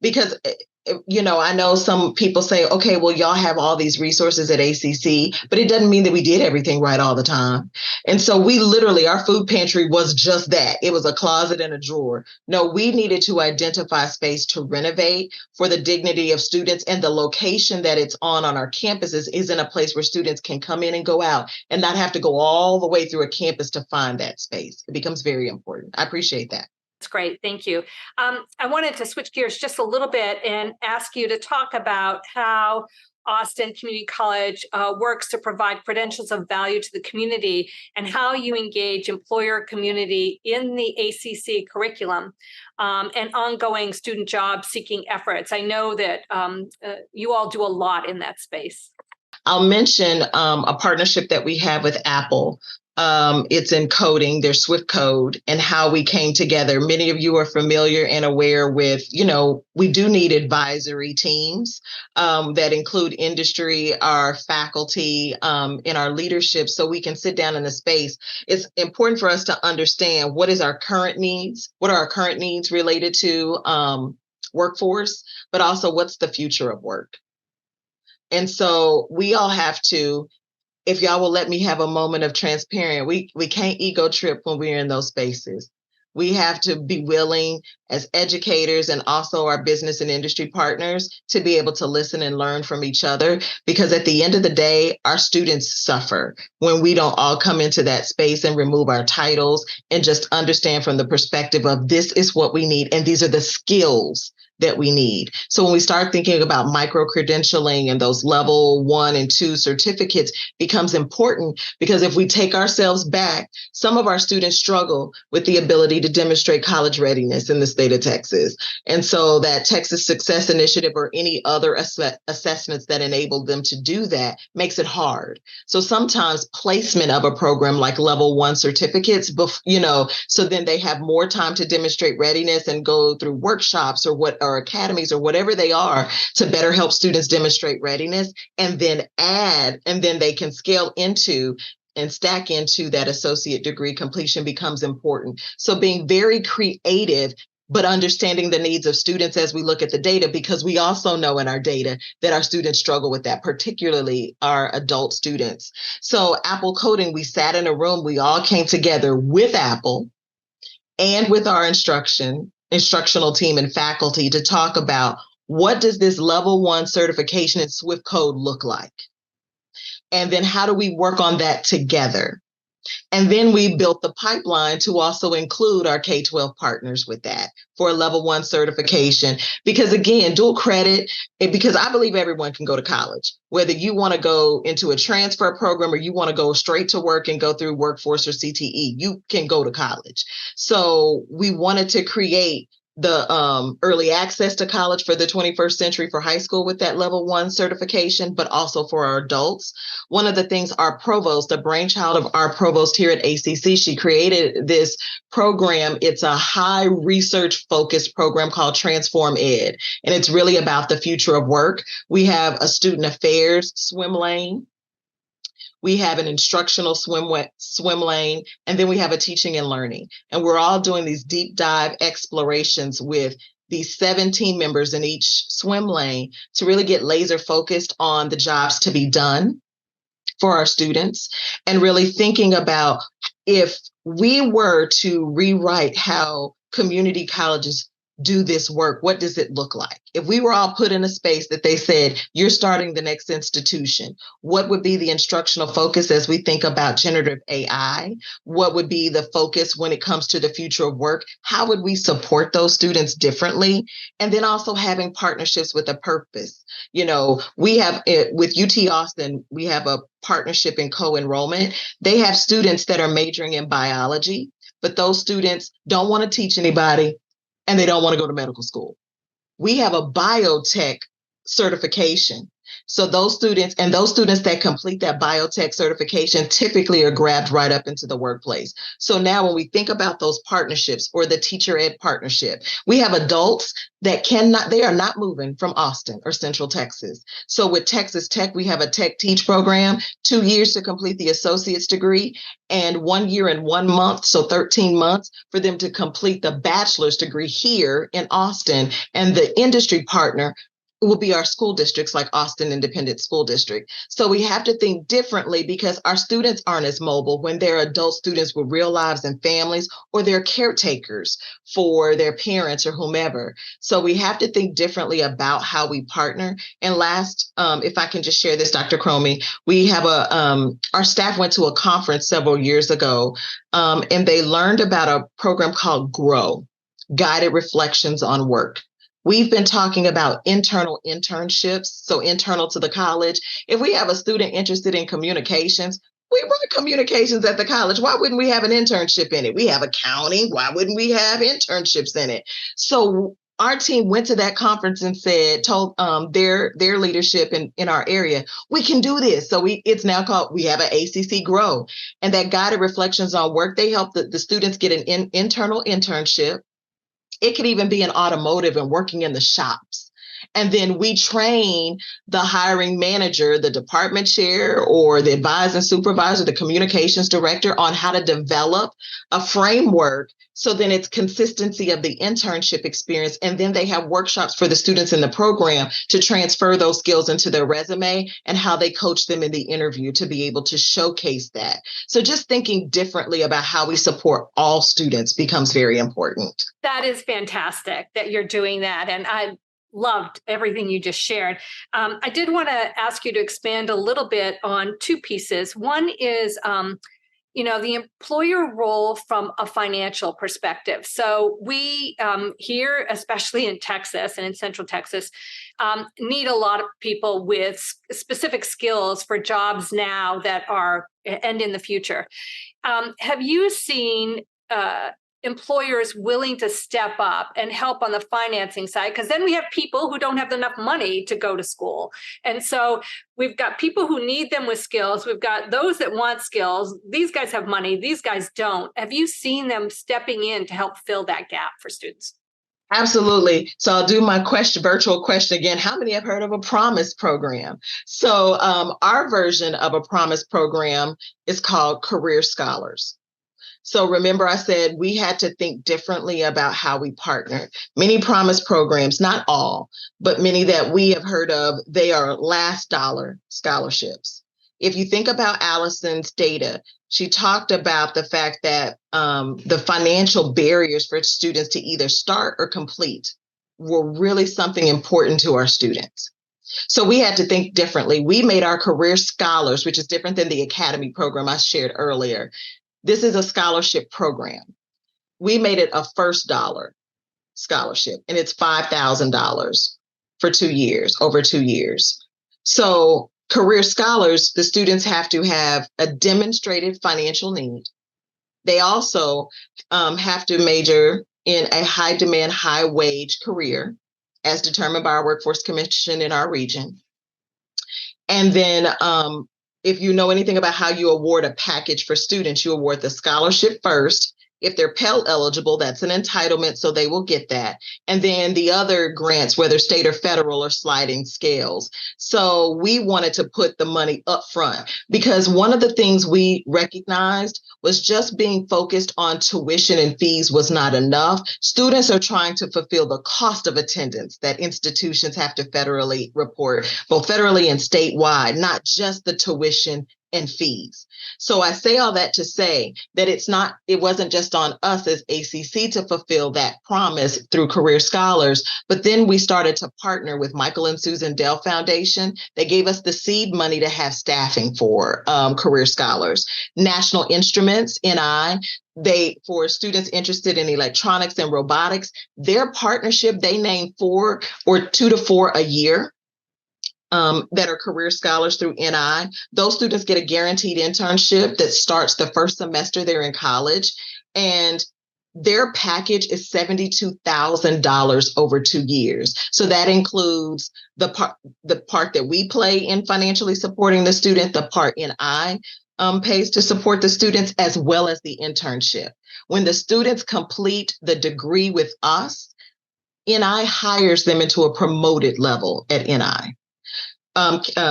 Because, I know some people say, okay, well, y'all have all these resources at ACC, but it doesn't mean that we did everything right all the time. And so we literally, our food pantry was just that. It was a closet and a drawer. No, we needed to identify space to renovate for the dignity of students, and the location that it's on our campuses is in a place where students can come in and go out and not have to go all the way through a campus to find that space. It becomes very important. I appreciate that. That's great. Thank you. I wanted to switch gears just a little bit and ask you to talk about how Austin Community College works to provide credentials of value to the community, and how you engage employer community in the ACC curriculum and ongoing student job seeking efforts. I know that you all do a lot in that space. I'll mention a partnership that we have with Apple. It's in coding, their Swift code, and how we came together. Many of you are familiar and aware with, we do need advisory teams that include industry, our faculty, and our leadership, so we can sit down in a space. It's important for us to understand what are our current needs related to workforce, but also what's the future of work. And so we all have to, if y'all will let me have a moment of transparency, we can't ego trip when we're in those spaces. We have to be willing as educators and also our business and industry partners to be able to listen and learn from each other, because at the end of the day, our students suffer when we don't all come into that space and remove our titles and just understand from the perspective of, this is what we need and these are the skills that we need. So when we start thinking about micro-credentialing and those level 1 and 2 certificates becomes important, because if we take ourselves back, some of our students struggle with the ability to demonstrate college readiness in the state of Texas. And so that Texas Success Initiative or any other assessments that enable them to do that makes it hard. So sometimes placement of a program like level 1 certificates, so then they have more time to demonstrate readiness and go through workshops or academies or whatever they are to better help students demonstrate readiness, and then they can scale into and stack into that associate degree completion becomes important. So being very creative, but understanding the needs of students as we look at the data, because we also know in our data that our students struggle with that, particularly our adult students. So Apple Coding, we sat in a room, we all came together with Apple and with our instructional team and faculty to talk about, what does this level 1 certification in Swift code look like? And then how do we work on that together? And then we built the pipeline to also include our K-12 partners with that for a level 1 certification. Because again, dual credit, because I believe everyone can go to college, whether you want to go into a transfer program or you want to go straight to work and go through workforce or CTE, you can go to college. So we wanted to create the early access to college for the 21st century for high school with that level 1 certification, but also for our adults. One of the things our provost, the brainchild of our provost here at ACC, she created this program. It's a high research focused program called Transform Ed, and it's really about the future of work. We have a student affairs swim lane. We have an instructional swim lane, and then we have a teaching and learning. And we're all doing these deep dive explorations with these 17 members in each swim lane to really get laser focused on the jobs to be done for our students, and really thinking about, if we were to rewrite how community colleges do this work, what does it look like? If we were all put in a space that they said, you're starting the next institution, what would be the instructional focus as we think about generative AI? What would be the focus when it comes to the future of work? How would we support those students differently? And then also having partnerships with a purpose. We have with UT Austin, we have a partnership in co-enrollment. They have students that are majoring in biology, but those students don't want to teach anybody and they don't want to go to medical school. We have a biotech certification So those students that complete that biotech certification typically are grabbed right up into the workplace. So now when we think about those partnerships or the teacher ed partnership, we have adults that they are not moving from Austin or Central Texas. So with Texas Tech, we have a Tech Teach program, 2 years to complete the associate's degree and 1 year and 1 month, so 13 months for them to complete the bachelor's degree here in Austin. And the industry partner will be our school districts like Austin Independent School District. So we have to think differently because our students aren't as mobile when they're adult students with real lives and families, or they're caretakers for their parents or whomever. So we have to think differently about how we partner. And last, if I can just share this, Dr. Chromy, we have our staff went to a conference several years ago, and they learned about a program called GROW, Guided Reflections on Work. We've been talking about internal internships, so internal to the college. If we have a student interested in communications, we run communications at the college. Why wouldn't we have an internship in it? We have accounting. Why wouldn't we have internships in it? So our team went to that conference and told their leadership in our area, we can do this. So it's now called, we have an ACC Grow, and that Guided Reflections on Work, they help the students get an internal internship. It could even be in automotive and working in the shops. And then we train the hiring manager, the department chair, or the advising supervisor, the communications director on how to develop a framework. So then it's consistency of the internship experience. And then they have workshops for the students in the program to transfer those skills into their resume and how they coach them in the interview to be able to showcase that. So just thinking differently about how we support all students becomes very important. That is fantastic that you're doing that. And I loved everything you just shared. I did want to ask you to expand a little bit on two pieces. One is, the employer role from a financial perspective. So we here, especially in Texas and in Central Texas, need a lot of people with specific skills for jobs now that are and in the future. Have you seen employers willing to step up and help on the financing side? Because then we have people who don't have enough money to go to school. And so we've got people who need them with skills. We've got those that want skills. These guys have money. These guys don't. Have you seen them stepping in to help fill that gap for students? Absolutely. So I'll do my virtual question again. How many have heard of a Promise program? So our version of a Promise program is called Career Scholars. So remember, I said we had to think differently about how we partner. Many Promise programs, not all, but many that we have heard of, they are last dollar scholarships. If you think about Allyson's data, she talked about the fact that the financial barriers for students to either start or complete were really something important to our students. So we had to think differently. We made our Career Scholars, which is different than the Academy program I shared earlier. This is a scholarship program. We made it a first dollar scholarship, and it's $5,000 for 2 years, over 2 years. So Career Scholars, the students have to have a demonstrated financial need. They also have to major in a high demand, high wage career as determined by our Workforce Commission in our region. And then if you know anything about how you award a package for students, you award the scholarship first. If they're Pell eligible, that's an entitlement, so they will get that. And then the other grants, whether state or federal, are sliding scales. So we wanted to put the money up front because one of the things we recognized was just being focused on tuition and fees was not enough. Students are trying to fulfill the cost of attendance that institutions have to federally report, both federally and statewide, not just the tuition and fees. So I say all that to say that it wasn't just on us as ACC to fulfill that promise through Career Scholars, but then we started to partner with Michael and Susan Dell Foundation. They gave us the seed money to have staffing for Career Scholars. National Instruments, NI, for students interested in electronics and robotics, their partnership, they named 2 to 4 a year. That are Career Scholars through NI. Those students get a guaranteed internship that starts the first semester they're in college. And their package is $72,000 over 2 years. So that includes the part that we play in financially supporting the student, the part NI pays to support the students, as well as the internship. When the students complete the degree with us, NI hires them into a promoted level at NI.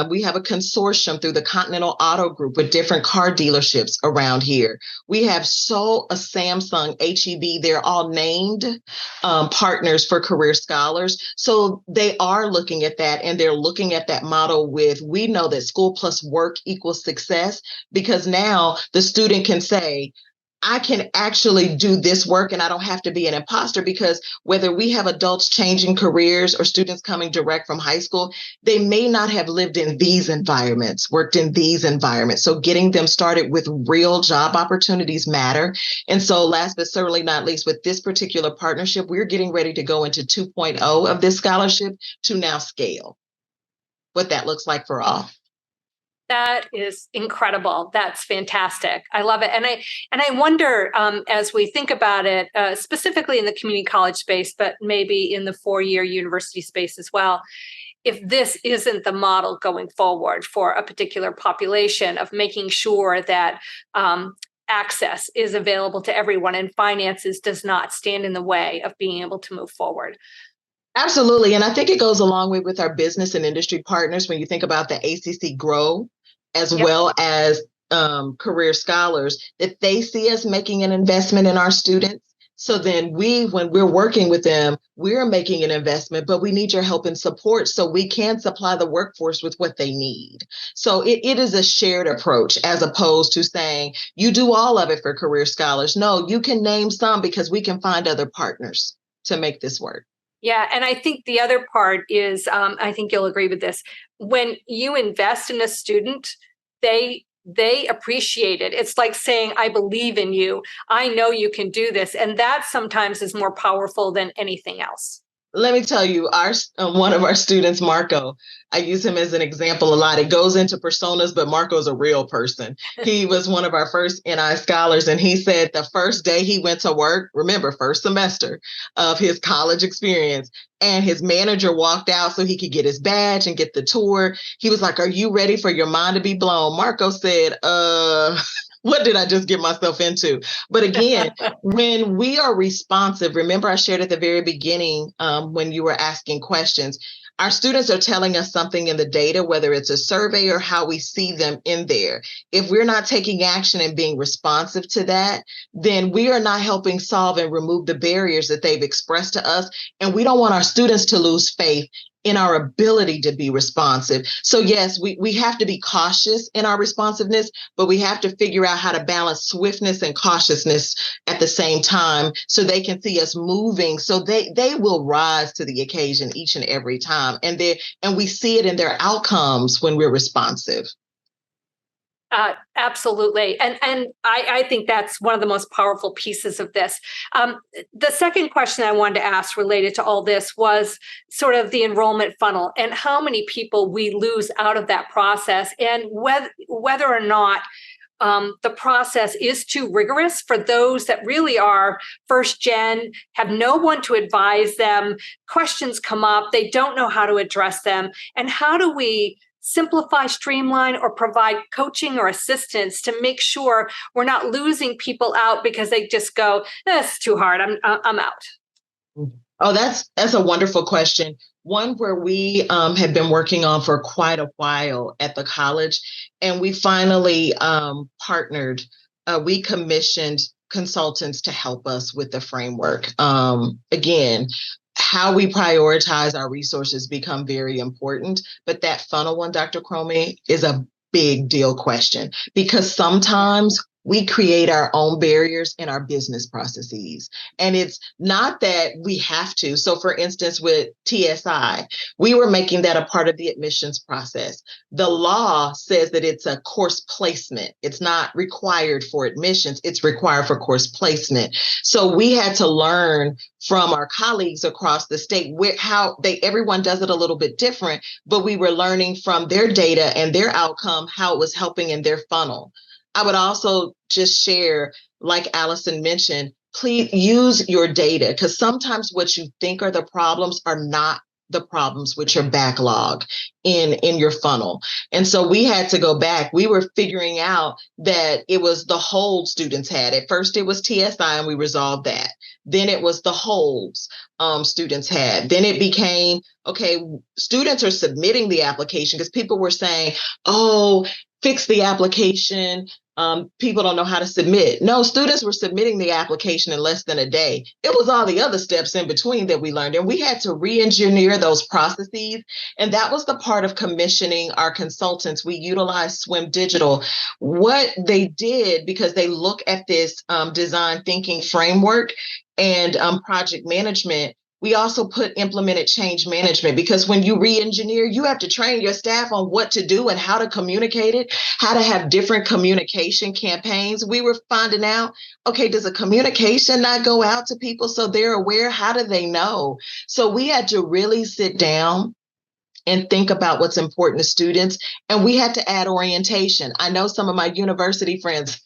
We have a consortium through the Continental Auto Group with different car dealerships around here. We have a Samsung, HEB, they're all named partners for Career Scholars. So they are looking at that, and they're looking at that model with, we know that school plus work equals success, because now the student can say, I can actually do this work and I don't have to be an imposter, because whether we have adults changing careers or students coming direct from high school, they may not have lived in these environments, worked in these environments. So getting them started with real job opportunities matter. And so last but certainly not least, with this particular partnership, we're getting ready to go into 2.0 of this scholarship to now scale what that looks like for all. That is incredible. That's fantastic. I love it. And I wonder, as we think about it, specifically in the community college space, but maybe in the four-year university space as well, if this isn't the model going forward for a particular population of making sure that access is available to everyone and finances does not stand in the way of being able to move forward. Absolutely. And I think it goes a long way with our business and industry partners when you think about the ACC Grow, as well as Career Scholars, that they see us making an investment in our students. So then when we're working with them, we're making an investment, but we need your help and support so we can supply the workforce with what they need. So it is a shared approach, as opposed to saying, you do all of it for Career Scholars. No, you can name some, because we can find other partners to make this work. Yeah. And I think the other part is, I think you'll agree with this, when you invest in a student, they appreciate it. It's like saying, I believe in you. I know you can do this. And that sometimes is more powerful than anything else. Let me tell you, one of our students, Marco, I use him as an example a lot. It goes into personas, but Marco's a real person. He was one of our first NI scholars, and he said the first day he went to work, remember, first semester of his college experience, and his manager walked out so he could get his badge and get the tour. He was like, are you ready for your mind to be blown? Marco said, what did I just get myself into? But again, when we are responsive, remember I shared at the very beginning when you were asking questions, our students are telling us something in the data, whether it's a survey or how we see them in there. If we're not taking action and being responsive to that, then we are not helping solve and remove the barriers that they've expressed to us. And we don't want our students to lose faith in our ability to be responsive. So yes, we have to be cautious in our responsiveness, but we have to figure out how to balance swiftness and cautiousness at the same time so they can see us moving. So they will rise to the occasion each and every time. And we see it in their outcomes when we're responsive. Absolutely. And I think that's one of the most powerful pieces of this. The second question I wanted to ask related to all this was sort of the enrollment funnel and how many people we lose out of that process, and whether or not the process is too rigorous for those that really are first gen, have no one to advise them, questions come up, they don't know how to address them. And how do we simplify, streamline, or provide coaching or assistance to make sure we're not losing people out because they just go, "That's too hard. I'm out." Oh, that's a wonderful question. One where we have been working on for quite a while at the college, and we finally partnered. We commissioned consultants to help us with the framework. Again, how we prioritize our resources become very important, but that funnel one, Dr. Chromy, is a big deal question, because sometimes we create our own barriers in our business processes. And it's not that we have to. So for instance, with TSI, we were making that a part of the admissions process. The law says that it's a course placement. It's not required for admissions. It's required for course placement. So we had to learn from our colleagues across the state how everyone does it a little bit different, but we were learning from their data and their outcome, how it was helping in their funnel. I would also just share, like Allyson mentioned, please use your data, because sometimes what you think are the problems are not the problems with your backlog in your funnel. And so we had to go back. We were figuring out that it was the hold students had. At first it was TSI and we resolved that. Then it was the holds students had. Then it became, okay, students are submitting the application, because people were saying, oh, fix the application. People don't know how to submit. No, students were submitting the application in less than a day. It was all the other steps in between that we learned, and we had to re-engineer those processes. And that was the part of commissioning our consultants. We utilized Swim Digital. What they did, because they look at this design thinking framework and project management, we also implemented change management, because when you re-engineer, you have to train your staff on what to do and how to communicate it, how to have different communication campaigns. We were finding out, okay, does a communication not go out to people so they're aware? How do they know? So we had to really sit down and think about what's important to students. And we had to add orientation. I know some of my university friends,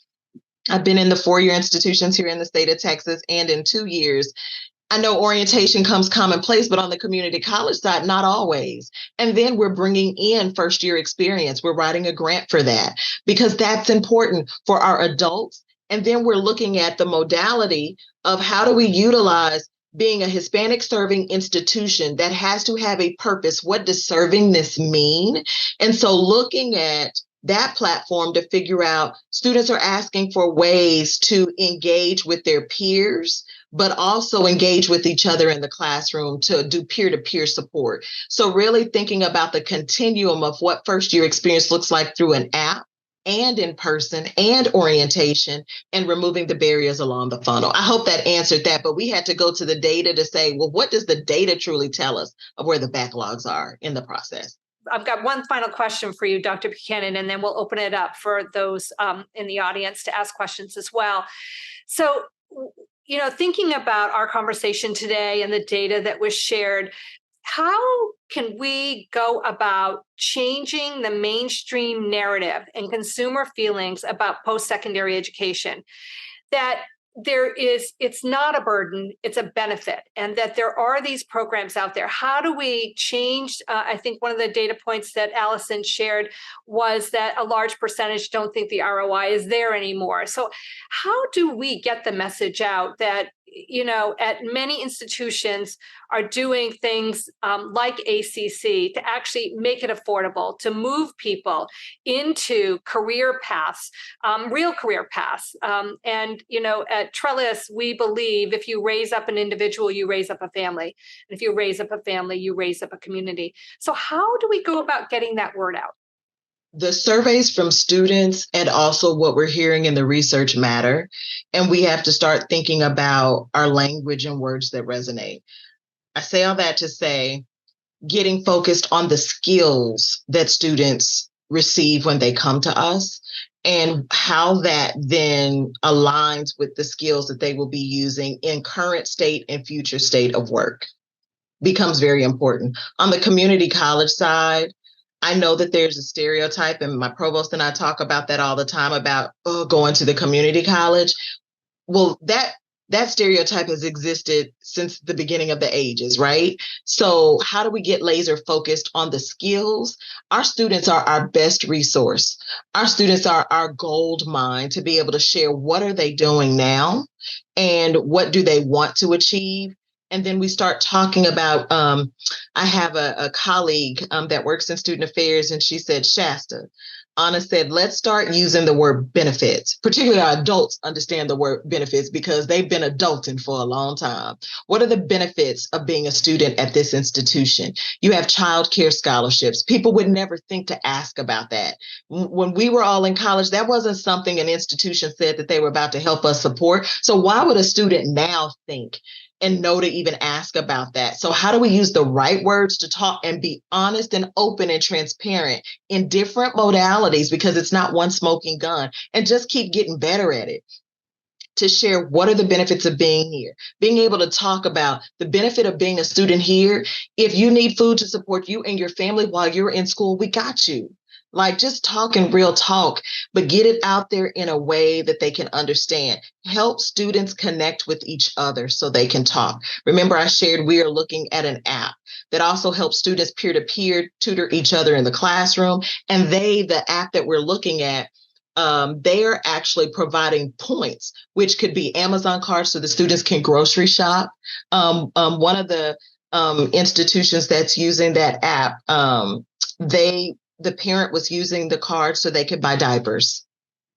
I've been in the 4-year institutions here in the state of Texas, and in 2 years, I know orientation comes commonplace, but on the community college side, not always. And then we're bringing in first year experience. We're writing a grant for that, because that's important for our adults. And then we're looking at the modality of how do we utilize being a Hispanic serving institution that has to have a purpose. What does servingness mean? And so looking at that platform to figure out, students are asking for ways to engage with their peers, but also engage with each other in the classroom to do peer-to-peer support. So really thinking about the continuum of what first year experience looks like through an app and in person and orientation, and removing the barriers along the funnel. I hope that answered that, but we had to go to the data to say, well, what does the data truly tell us of where the backlogs are in the process? I've got one final question for you, Dr. Buchanan, and then we'll open it up for those in the audience to ask questions as well. So, thinking about our conversation today and the data that was shared, how can we go about changing the mainstream narrative and consumer feelings about post-secondary education? That it's not a burden, it's a benefit, and that there are these programs out there. How do we change? I think one of the data points that Allyson shared was that a large percentage don't think the ROI is there anymore. So how do we get the message out that, at many institutions are doing things like ACC to actually make it affordable, to move people into career paths, real career paths. And at Trellis, we believe if you raise up an individual, you raise up a family. And if you raise up a family, you raise up a community. So how do we go about getting that word out? The surveys from students and also what we're hearing in the research matter. And we have to start thinking about our language and words that resonate. I say all that to say, getting focused on the skills that students receive when they come to us, and how that then aligns with the skills that they will be using in current state and future state of work becomes very important. On the community college side, I know that there's a stereotype, and my provost and I talk about that all the time about going to the community college. Well, that stereotype has existed since the beginning of the ages, right? So how do we get laser focused on the skills? Our students are our best resource. Our students are our gold mine to be able to share what are they doing now and what do they want to achieve. And then we start talking about, I have a colleague that works in student affairs, and she said, Shasta, Anna said, let's start using the word benefits. Particularly our adults understand the word benefits because they've been adulting for a long time. What are the benefits of being a student at this institution? You have childcare scholarships. People would never think to ask about that. When we were all in college, that wasn't something an institution said that they were about to help us support. So why would a student now think and know to even ask about that? So how do we use the right words to talk and be honest and open and transparent in different modalities, because it's not one smoking gun, and just keep getting better at it, to share what are the benefits of being here, being able to talk about the benefit of being a student here. If you need food to support you and your family while you're in school, we got you. Like just talking real talk, but get it out there in a way that they can understand. Help students connect with each other so they can talk. Remember, I shared we are looking at an app that also helps students peer-to-peer tutor each other in the classroom. And the app that we're looking at, they are actually providing points, which could be Amazon cards so the students can grocery shop. One of the institutions that's using that app, the parent was using the card so they could buy diapers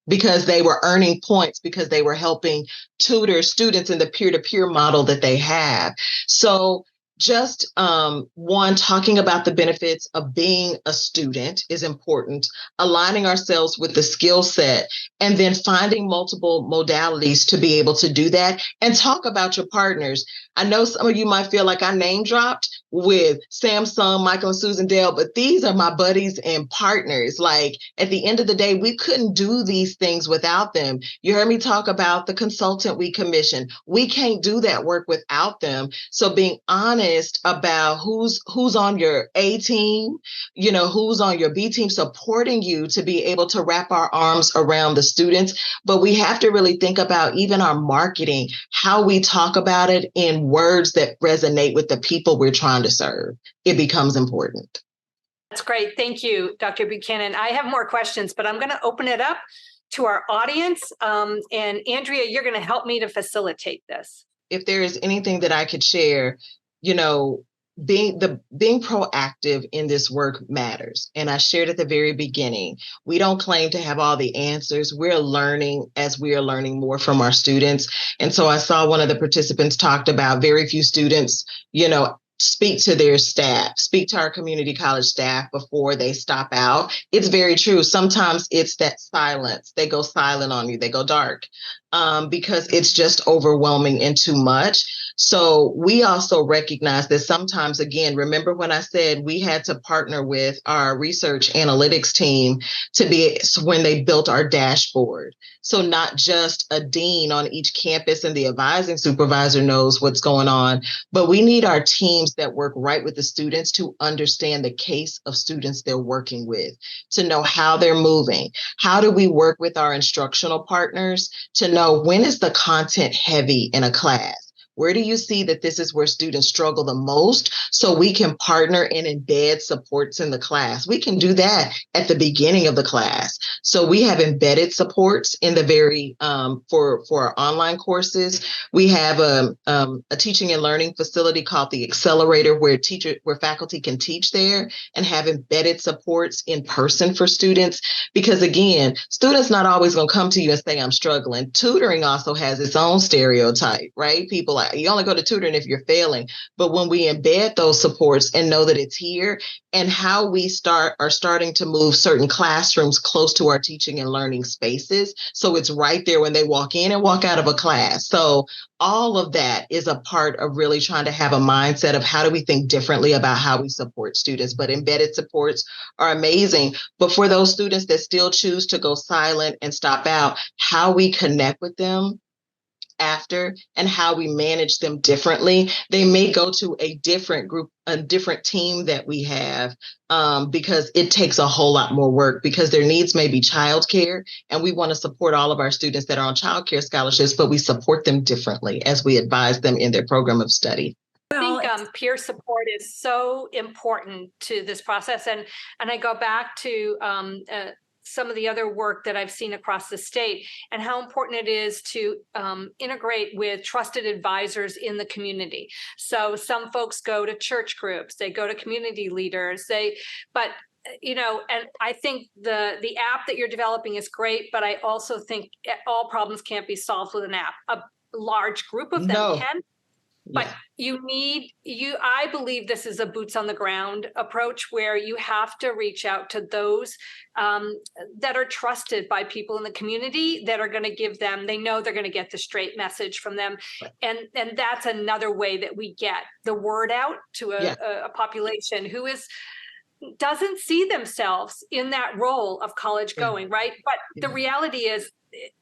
because they were earning points because they were helping tutor students in the peer-to-peer model that they have. So just one, talking about the benefits of being a student is important, aligning ourselves with the skill set, and then finding multiple modalities to be able to do that and talk about your partners. I know some of you might feel like I name dropped with Samsung, Michael and Susan Dale, but these are my buddies and partners. Like at the end of the day, we couldn't do these things without them. You heard me talk about the consultant we commissioned. We can't do that work without them. So being honest about who's on your A team, who's on your B team, supporting you to be able to wrap our arms around the students. But we have to really think about even our marketing, how we talk about it in words that resonate with the people we're trying to serve. It becomes important. That's great. Thank you, Dr. Buchanan. I have more questions, but I'm going to open it up to our audience. And Andrea, you're going to help me to facilitate this. If there is anything that I could share, being proactive in this work matters. And I shared at the very beginning, we don't claim to have all the answers. We're learning as we are learning more from our students. And so I saw one of the participants talked about very few students, speak to their staff, speak to our community college staff before they stop out. It's very true. Sometimes it's that silence. They go silent on you. They go dark because it's just overwhelming and too much. So we also recognize that sometimes, again, remember when I said we had to partner with our research analytics team when they built our dashboard. So not just a dean on each campus and the advising supervisor knows what's going on, but we need our teams that work right with the students to understand the case of students they're working with, to know how they're moving. How do we work with our instructional partners to know when is the content heavy in a class? Where do you see that this is where students struggle the most so we can partner and embed supports in the class? We can do that at the beginning of the class. So we have embedded supports in the very, for our online courses. We have a teaching and learning facility called the Accelerator where faculty can teach there and have embedded supports in person for students. Because again, students not always going to come to you and say, I'm struggling. Tutoring also has its own stereotype, right? People like, you only go to tutoring if you're failing. But when we embed those supports and know that it's here, and how we are starting to move certain classrooms close to our teaching and learning spaces. So it's right there when they walk in and walk out of a class. So all of that is a part of really trying to have a mindset of how do we think differently about how we support students. But embedded supports are amazing. But for those students that still choose to go silent and stop out, how we connect with them after and how we manage them differently. They may go to a different group, a different team that we have because it takes a whole lot more work because their needs may be childcare, and we want to support all of our students that are on childcare scholarships, but we support them differently as we advise them in their program of study. I think peer support is so important to this process. And I go back to some of the other work that I've seen across the state and how important it is to integrate with trusted advisors in the community. So some folks go to church groups, they go to community leaders, and I think the app that you're developing is great, but I also think all problems can't be solved with an app. A large group of them can. But I believe this is a boots on the ground approach where you have to reach out to those that are trusted by people in the community that are going to give them, they know they're going to get the straight message from them. And that's another way that we get the word out to a population who doesn't see themselves in that role of college going, right? But the reality is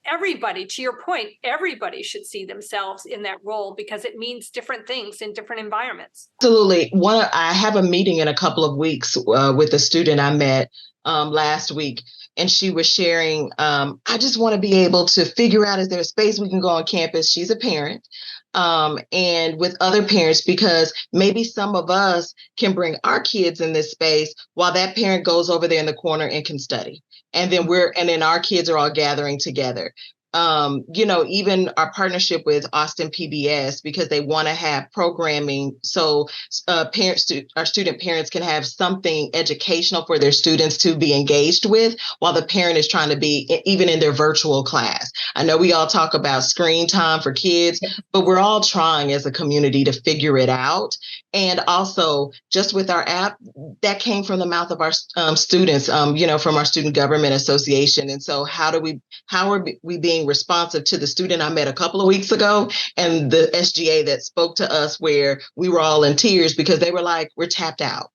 everybody, to your point, everybody should see themselves in that role because it means different things in different environments. Absolutely. I have a meeting in a couple of weeks with a student I met last week, and she was sharing, I just want to be able to figure out, is there a space we can go on campus? She's a parent. And with other parents, because maybe some of us can bring our kids in this space while that parent goes over there in the corner and can study. And then our kids are all gathering together. Even our partnership with Austin PBS, because they want to have programming so our student parents can have something educational for their students to be engaged with while the parent is trying to be even in their virtual class. I know we all talk about screen time for kids, but we're all trying as a community to figure it out. And also, just with our app, that came from the mouth of our students, from our Student Government Association. And so how are we being responsive to the student I met a couple of weeks ago and the SGA that spoke to us, where we were all in tears because they were like, we're tapped out.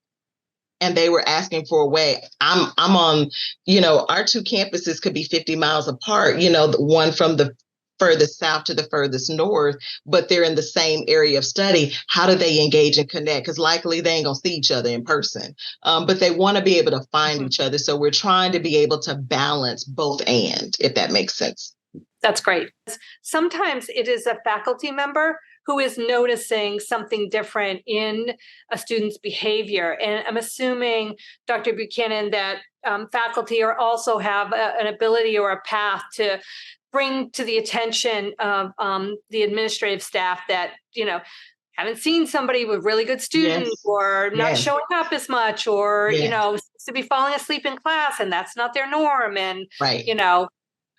And they were asking for a way. I'm on, our two campuses could be 50 miles apart, the one from the furthest south to the furthest north, but they're in the same area of study. How do they engage and connect? Because likely they ain't gonna see each other in person, but they want to be able to find each other. So we're trying to be able to balance both, and if that makes sense. That's great. Sometimes it is a faculty member who is noticing something different in a student's behavior. And I'm assuming, Dr. Buchanan, that faculty also have an ability or a path to bring to the attention of the administrative staff that, haven't seen somebody with really good students or not showing up as much, or, to be falling asleep in class, and that's not their norm. And,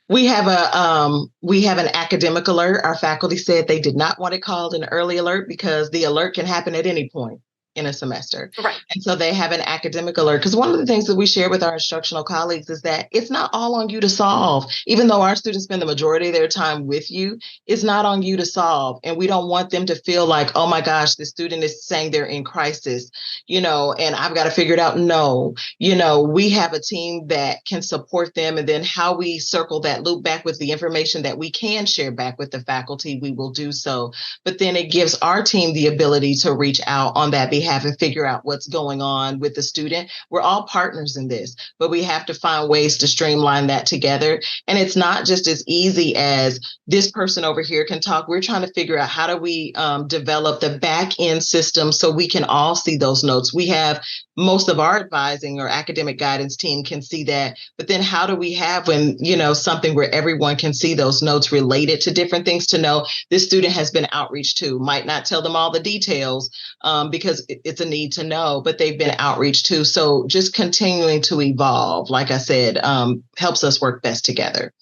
We have an academic alert. Our faculty said they did not want it called an early alert because the alert can happen at any point in a semester. Right. And so they have an academic alert, because one of the things that we share with our instructional colleagues is that it's not all on you to solve. Even though our students spend the majority of their time with you, it's not on you to solve. And we don't want them to feel like, oh my gosh, the student is saying they're in crisis, and I've got to figure it out. No, we have a team that can support them. And then how we circle that loop back with the information that we can share back with the faculty, we will do so. But then it gives our team the ability to reach out on that behalf and figure out what's going on with the student. We're all partners in this, but we have to find ways to streamline that together. And it's not just as easy as this person over here can talk. We're trying to figure out, how do we develop the back end system so we can all see those notes. We have most of our advising or academic guidance team can see that, but then how do we have something where everyone can see those notes related to different things, to know this student has been outreach to? Might not tell them all the details because it's a need to know, but they've been outreach to. So just continuing to evolve, like I said, helps us work best together.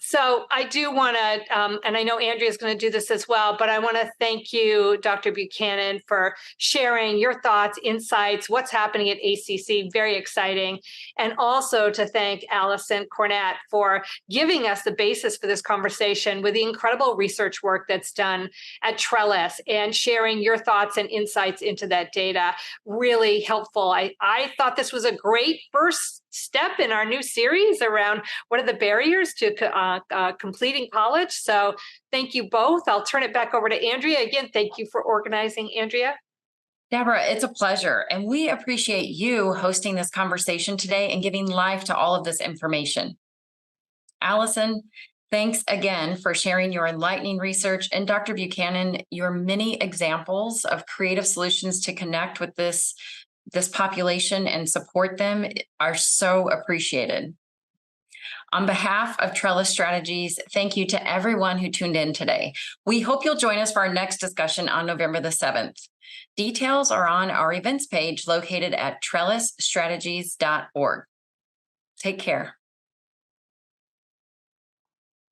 So I do want to, and I know Andrea is going to do this as well, but I want to thank you, Dr. Buchanan, for sharing your thoughts, insights, what's happening at ACC, very exciting. And also to thank Allyson Cornett for giving us the basis for this conversation with the incredible research work that's done at Trellis, and sharing your thoughts and insights into that data. Really helpful. I thought this was a great first step in our new series around what are the barriers to completing college. So thank you both. I'll turn it back over to Andrea. Again, thank you for organizing, Andrea. Debra, it's a pleasure. And we appreciate you hosting this conversation today and giving life to all of this information. Allyson, thanks again for sharing your enlightening research. And Dr. Buchanan, your many examples of creative solutions to connect with this population and support them are so appreciated. On behalf of Trellis Strategies, thank you to everyone who tuned in today. We hope you'll join us for our next discussion on November the 7th. Details are on our events page located at trellisstrategies.org. Take care.